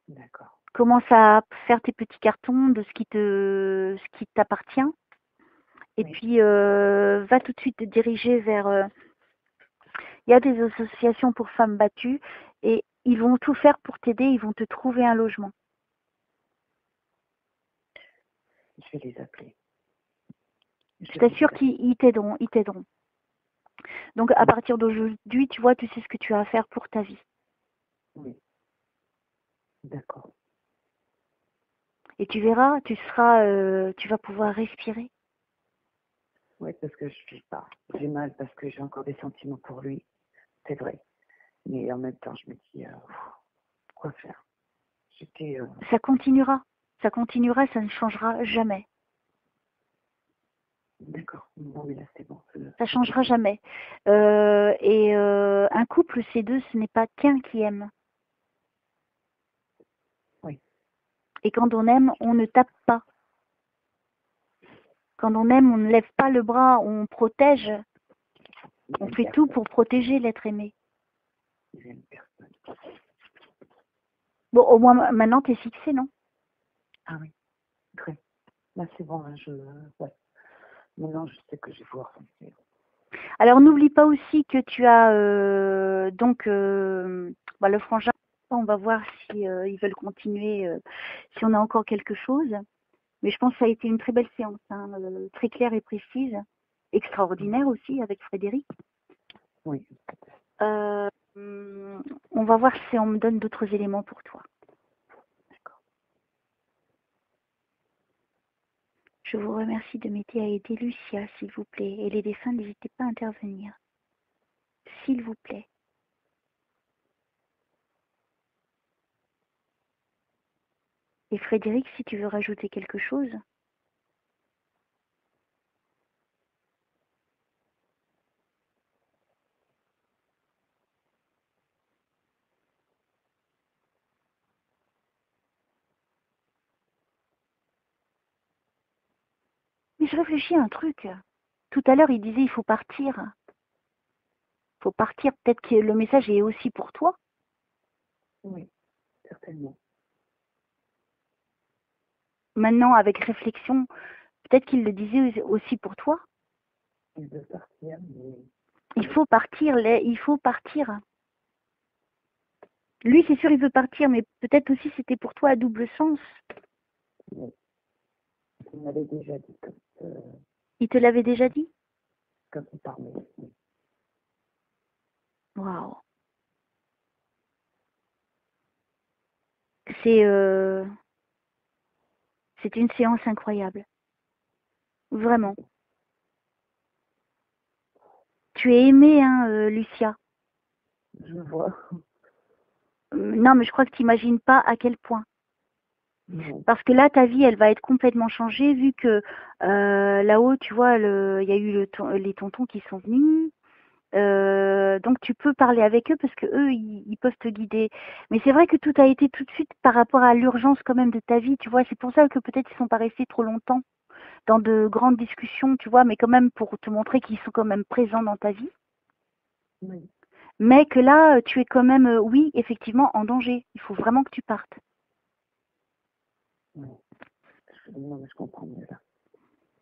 D'accord. Commence à faire tes petits cartons de ce qui t'appartient. Et puis va tout de suite te diriger vers. Il y a des associations pour femmes battues et ils vont tout faire pour t'aider. Ils vont te trouver un logement. Je vais les appeler. Je t'assure qu'ils t'aideront, ils t'aideront. Donc à partir d'aujourd'hui, tu vois, tu sais ce que tu as à faire pour ta vie. Oui. D'accord. Et tu verras, tu vas pouvoir respirer. Oui, parce que je ne vis pas. J'ai mal parce que j'ai encore des sentiments pour lui. C'est vrai. Mais en même temps, je me dis, quoi faire? J'étais... Ça continuera, ça ne changera jamais. D'accord. Bon, mais là, c'est bon. Ça changera jamais. Un couple, c'est deux, ce n'est pas qu'un qui aime. Oui. Et quand on aime, on ne tape pas. Quand on aime, on ne lève pas le bras, on protège. On fait tout pour protéger l'être aimé. J'aime personne. Bon, au moins maintenant, tu es fixé, non? Ah oui, très. Là, c'est bon, hein, ouais. Maintenant, je sais que je vais pouvoir foncer. Alors, n'oublie pas aussi que tu as le frangin. On va voir si ils veulent continuer, si on a encore quelque chose. Mais je pense que ça a été une très belle séance, hein, très claire et précise. Extraordinaire aussi avec Frédéric. Oui. On va voir si on me donne d'autres éléments pour toi. D'accord. Je vous remercie de m'aider à aider Lucia, s'il vous plaît. Et les défunts, n'hésitez pas à intervenir. S'il vous plaît. Et Frédéric, si tu veux rajouter quelque chose. Mais je réfléchis à un truc. Tout à l'heure, il disait il faut partir. Il faut partir. Peut-être que le message est aussi pour toi. Oui, certainement. Maintenant, avec réflexion, peut-être qu'il le disait aussi pour toi. Il veut partir, mais... Il faut partir, il faut partir. Lui, c'est sûr, il veut partir, mais peut-être aussi c'était pour toi à double sens. Oui. Il m'avait déjà dit Il te l'avait déjà dit? quand il parlait. Oui. Waouh. C'est une séance incroyable. Vraiment. Tu es aimée, hein, Lucia. Je vois. Non, mais je crois que tu n'imagines pas à quel point. Non. Parce que là, ta vie, elle va être complètement changée vu que là-haut, tu vois, il y a eu les tontons qui sont venus. Donc tu peux parler avec eux parce que eux, ils peuvent te guider. Mais c'est vrai que tout a été tout de suite par rapport à l'urgence quand même de ta vie, tu vois. C'est pour ça que peut-être ils sont pas restés trop longtemps dans de grandes discussions, tu vois, mais quand même pour te montrer qu'ils sont quand même présents dans ta vie. Oui. Mais que là, tu es quand même, oui, effectivement, en danger. Il faut vraiment que tu partes. Oui. Non, mais je comprends mieux là.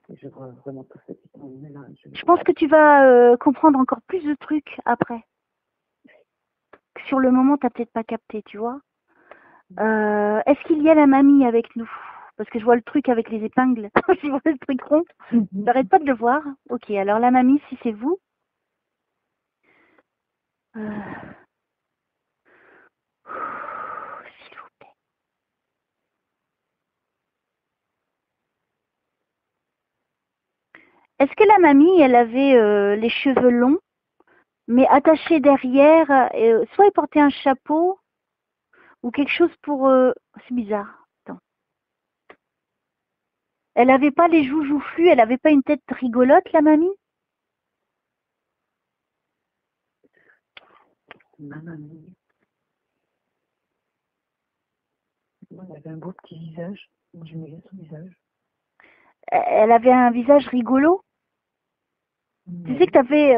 Et je vois vraiment tout ce qui tombe là. Je pense que tu vas comprendre encore plus de trucs après. Sur le moment, tu n'as peut-être pas capté, tu vois. Est-ce qu'il y a la mamie avec nous? Parce que je vois le truc avec les épingles. Je vois le truc rond. J'arrête pas de le voir. Ok, alors la mamie, si c'est vous. S'il vous plaît. Est-ce que la mamie, elle avait les cheveux longs, mais attachés derrière, soit elle portait un chapeau, ou quelque chose pour... C'est bizarre. Attends. Elle avait pas les joues joufflues, elle avait pas une tête rigolote, la mamie? Ma mamie. Elle avait un beau petit visage. Moi, j'aimais bien son visage. Elle avait un visage rigolo? Tu sais que t'avais...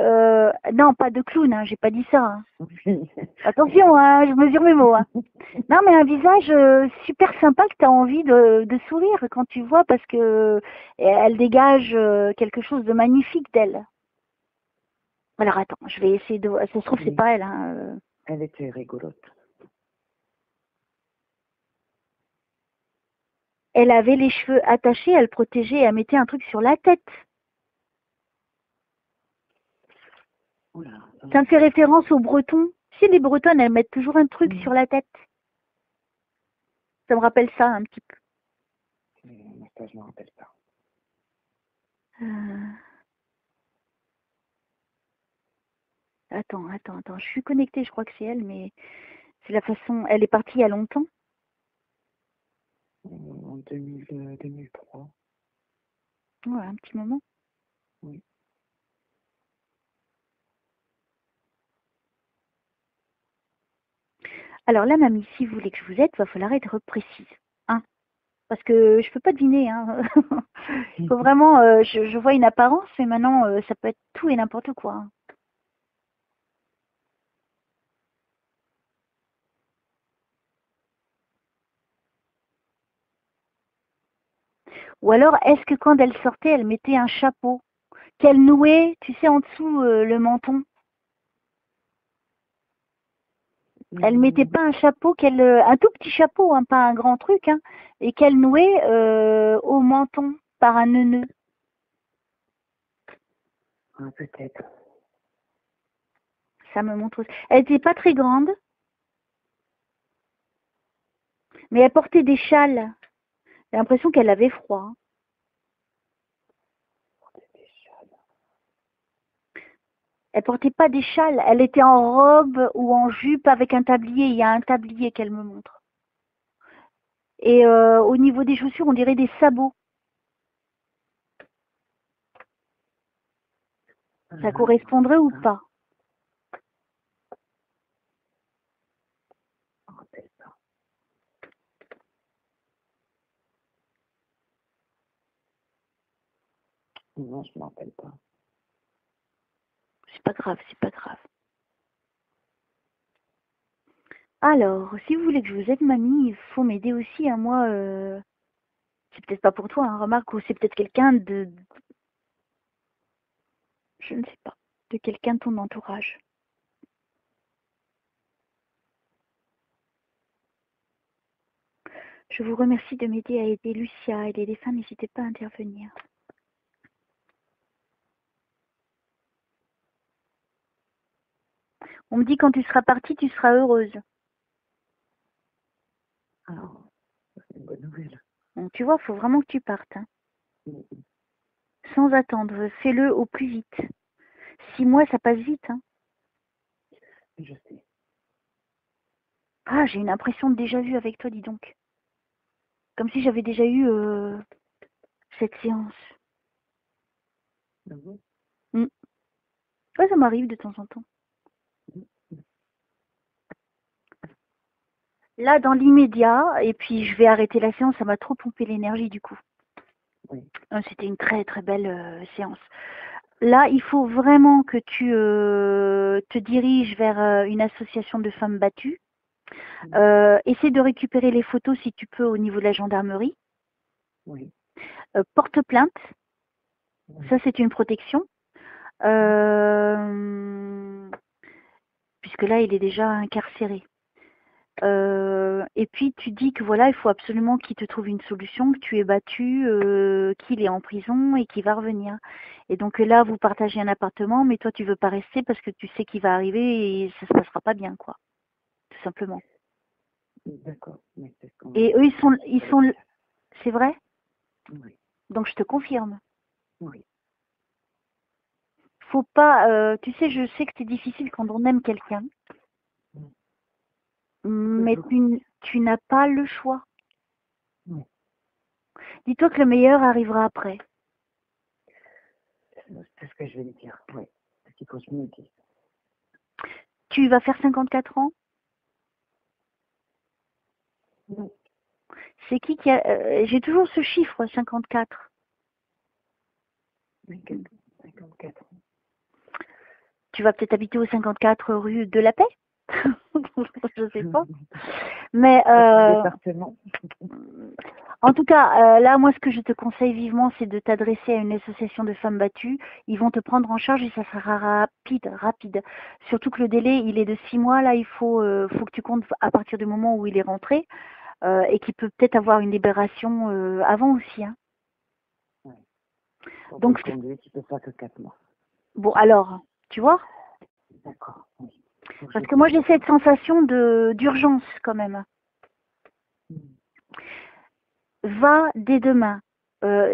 Non, pas de clown, hein, j'ai pas dit ça. Hein. Oui. Attention, hein, je mesure mes mots. Hein. Non, mais un visage super sympa que tu as envie de sourire quand tu vois parce que elle dégage quelque chose de magnifique d'elle. Alors attends, je vais essayer de... Ça se trouve, c'est pas elle. Hein. Elle était rigolote. Elle avait les cheveux attachés, elle protégeait, elle mettait un truc sur la tête. Oula. Ça me fait référence aux Bretons. Tu sais, les Bretonnes, elles mettent toujours un truc sur la tête. Ça me rappelle ça un petit peu. Ça, je ne me rappelle pas. Attends. Je suis connectée, je crois que c'est elle, mais c'est la façon... Elle est partie il y a longtemps. En 2003. Ouais, un petit moment. Oui. Alors là, mamie, si vous voulez que je vous aide, il va falloir être précise. Hein, parce que je peux pas deviner. Hein. Faut vraiment, je vois une apparence, mais maintenant, ça peut être tout et n'importe quoi, hein. Ou alors, est-ce que quand elle sortait, elle mettait un chapeau qu'elle nouait, tu sais, en dessous le menton? Elle mettait pas un chapeau, un tout petit chapeau, hein, pas un grand truc, hein, et qu'elle nouait au menton par un nœud. Ah, peut-être. Ça me montre. Elle était pas très grande, mais elle portait des châles. J'ai l'impression qu'elle avait froid, hein. Elle portait pas des châles, elle était en robe ou en jupe avec un tablier. Il y a un tablier qu'elle me montre. Et au niveau des chaussures, on dirait des sabots. Ça correspondrait ou pas? Je me rappelle pas. Non, je me rappelle pas. C'est pas grave, c'est pas grave. Alors, si vous voulez que je vous aide, mamie, il faut m'aider aussi, à moi. C'est peut-être pas pour toi, hein, remarque, ou c'est peut-être quelqu'un de... Je ne sais pas. De quelqu'un de ton entourage. Je vous remercie de m'aider à aider Lucia. Aider les femmes, n'hésitez pas à intervenir. On me dit quand tu seras partie, tu seras heureuse. Alors, c'est une bonne nouvelle. Donc, tu vois, il faut vraiment que tu partes, hein. Mhm. Sans attendre. Fais-le au plus vite. 6 mois, ça passe vite, hein. Je sais. Ah, j'ai une impression de déjà vu avec toi, dis donc. Comme si j'avais déjà eu cette séance. Ah bon? Mm. Ouais, ça m'arrive de temps en temps. Là, dans l'immédiat, et puis je vais arrêter la séance, ça m'a trop pompé l'énergie du coup. Oui. C'était une très très belle séance. Là, il faut vraiment que tu te diriges vers une association de femmes battues. Essaie de récupérer les photos si tu peux au niveau de la gendarmerie. Oui. Porte plainte, Oui. ça c'est une protection. Puisque là, il est déjà incarcéré. Et puis tu dis que voilà, il faut absolument qu'il te trouve une solution, que tu es battu, qu'il est en prison et qu'il va revenir. Et donc là, vous partagez un appartement, mais toi tu veux pas rester parce que tu sais qu'il va arriver et ça se passera pas bien, quoi. Tout simplement. D'accord. Mais c'est ce qu'on... Et eux, c'est vrai? Oui. Donc je te confirme. Oui. Faut pas, tu sais, je sais que c'est difficile quand on aime quelqu'un, mais Toujours. tu n'as pas le choix. Oui. Dis-toi que le meilleur arrivera après. C'est ce que je vais lui dire. Oui. Parce qu'il faut que je me dise. Tu vas faire 54 ans? Oui. C'est qui a... j'ai toujours ce chiffre, 54. 54 ans. Tu vas peut-être habiter au 54 rue de la Paix? Je sais pas. Mais Département. en tout cas, là, moi, ce que je te conseille vivement, c'est de t'adresser à une association de femmes battues. Ils vont te prendre en charge et ça sera rapide, rapide. Surtout que le délai, il est de 6 mois. Là, il faut que tu comptes à partir du moment où il est rentré et qu'il peut peut-être avoir une libération avant aussi, hein. Ouais. Pour Donc, conduire, tu peux faire que 4 mois. bon, alors, tu vois? D'accord. Oui. Parce que moi, j'ai cette sensation d'urgence quand même. Va dès demain,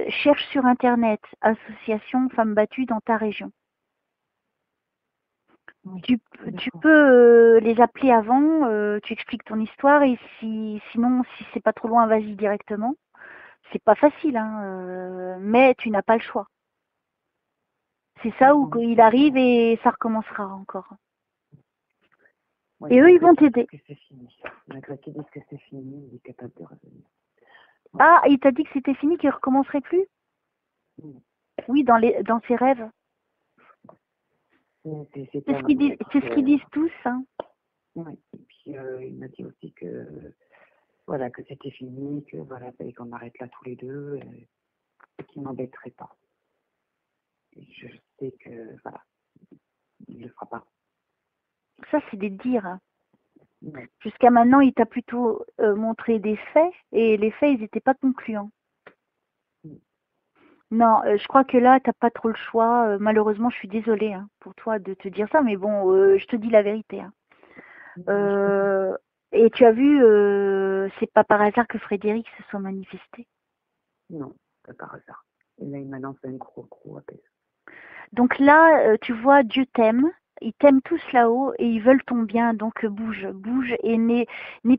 cherche sur Internet association femmes battues dans ta région. Oui. Tu peux les appeler avant, tu expliques ton histoire et sinon, si c'est pas trop loin, vas-y directement. C'est pas facile, hein, mais tu n'as pas le choix. C'est ça où il arrive et ça recommencera encore. Oui, Et eux, ils vont t'aider. que c'est fini. Malgré qu'ils disent que c'est fini, il est capable de revenir. Ah, il t'a dit que c'était fini, qu'il recommencerait plus? Mm. Oui, dans ses rêves. C'est C'est pas ce qu'ils vrai. disent, c'est ce qu'ils disent tous. Hein. Ouais. Et puis il m'a dit aussi que voilà, que c'était fini, que voilà, fallait qu'on arrête là tous les deux, et qu'il m'embêterait pas. Et je sais que voilà, il le fera pas. Ça, c'est des dires. Hein. Ouais. Jusqu'à maintenant, il t'a plutôt montré des faits et les faits, ils n'étaient pas concluants. Mm. Non, je crois que là, t'as pas trop le choix. Malheureusement, je suis désolée hein, pour toi de te dire ça, mais bon, je te dis la vérité. Hein. Ouais, je comprends. Euh, et tu as vu, c'est pas par hasard que Frédéric se soit manifesté. Non, pas par hasard. Et là, il m'a lancé un gros appel. Donc là, tu vois, Dieu t'aime. Ils t'aiment tous là-haut et ils veulent ton bien. Donc bouge et n'aie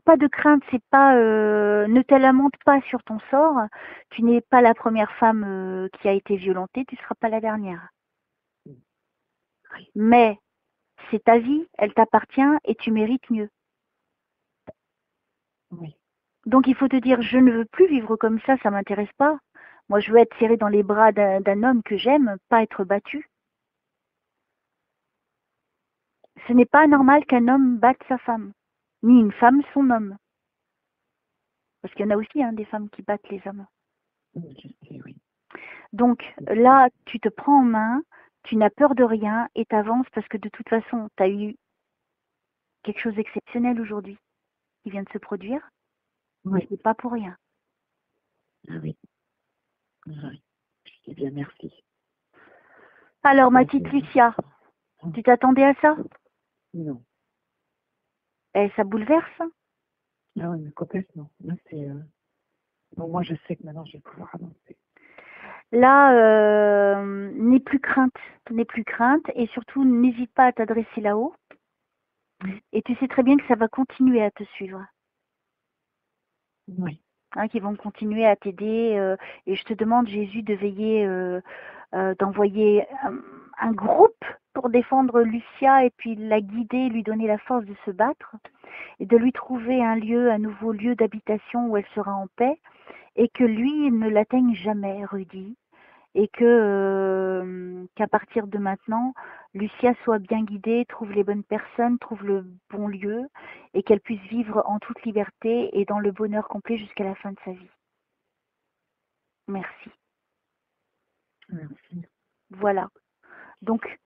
pas de crainte. C'est pas, ne te lamente pas sur ton sort. Tu n'es pas la première femme qui a été violentée. Tu seras pas la dernière. Mm. Oui. Mais c'est ta vie, elle t'appartient et tu mérites mieux. Oui. Donc il faut te dire, je ne veux plus vivre comme ça m'intéresse pas. Moi, je veux être serrée dans les bras d'un homme que j'aime, pas être battue. Ce n'est pas normal qu'un homme batte sa femme, ni une femme son homme. Parce qu'il y en a aussi hein, des femmes qui battent les hommes. Je sais, oui. Donc là, tu te prends en main, tu n'as peur de rien et t'avances parce que de toute façon, tu as eu quelque chose d'exceptionnel aujourd'hui qui vient de se produire. Oui. C'est pas pour rien. Ah oui. Oui. Je dis bien merci. Alors, ma Ça, petite Lucia, tu t'attendais à ça? non. Eh, ça bouleverse. Ah oui, mais complètement. Là, c'est. Bon, moi, je sais que maintenant, je vais pouvoir avancer. Là, n'aie plus crainte, et surtout n'hésite pas à t'adresser là-haut. Et tu sais très bien que ça va continuer à te suivre, Oui. hein, qu'ils vont continuer à t'aider. Et je te demande, Jésus, de veiller, d'envoyer un groupe pour défendre Lucia et puis la guider, lui donner la force de se battre et de lui trouver un nouveau lieu d'habitation où elle sera en paix et que lui ne l'atteigne jamais, Rudy. Et qu'à partir de maintenant, Lucia soit bien guidée, trouve les bonnes personnes, trouve le bon lieu et qu'elle puisse vivre en toute liberté et dans le bonheur complet jusqu'à la fin de sa vie. Merci. Merci. Voilà. Donc,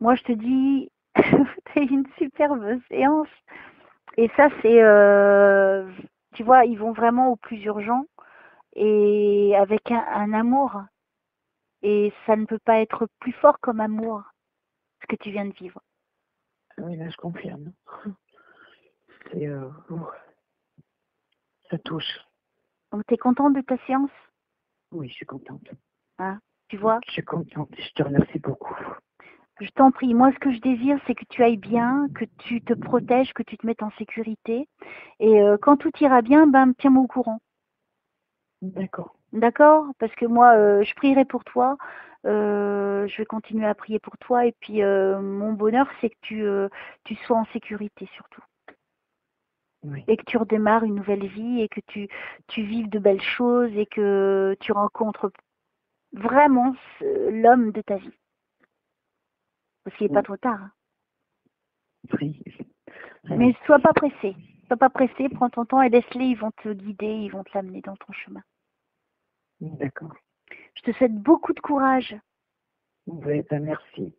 moi, je te dis, c'est une superbe séance. Et ça, c'est, tu vois, ils vont vraiment au plus urgent et avec un amour. Et ça ne peut pas être plus fort comme amour, ce que tu viens de vivre. Oui, là, je confirme. C'est. Ça touche. Donc, tu es contente de ta séance? Oui, je suis contente. Hein, tu vois? Je suis contente. Je te remercie beaucoup. Je t'en prie. Moi, ce que je désire, c'est que tu ailles bien, que tu te protèges, que tu te mettes en sécurité. Et quand tout ira bien, ben, tiens-moi au courant. D'accord. D'accord? Parce que moi, je prierai pour toi. Je vais continuer à prier pour toi. Et puis, mon bonheur, c'est que tu sois en sécurité surtout. Oui. Et que tu redémarres une nouvelle vie et que tu vives de belles choses et que tu rencontres vraiment l'homme de ta vie. Parce qu'il n'est pas trop tard. Hein. Oui. Mais sois pas pressé. Sois pas pressé, prends ton temps et laisse-les, ils vont te guider, ils vont te l'amener dans ton chemin. D'accord. Je te souhaite beaucoup de courage. Oui, ben merci.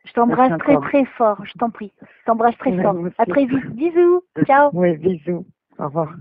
Je t'embrasse Merci très encore. très fort, je t'en prie. Je t'embrasse très Ouais, fort. moi À aussi. très vite. Bisous. Ciao. Oui, bisous. Au revoir.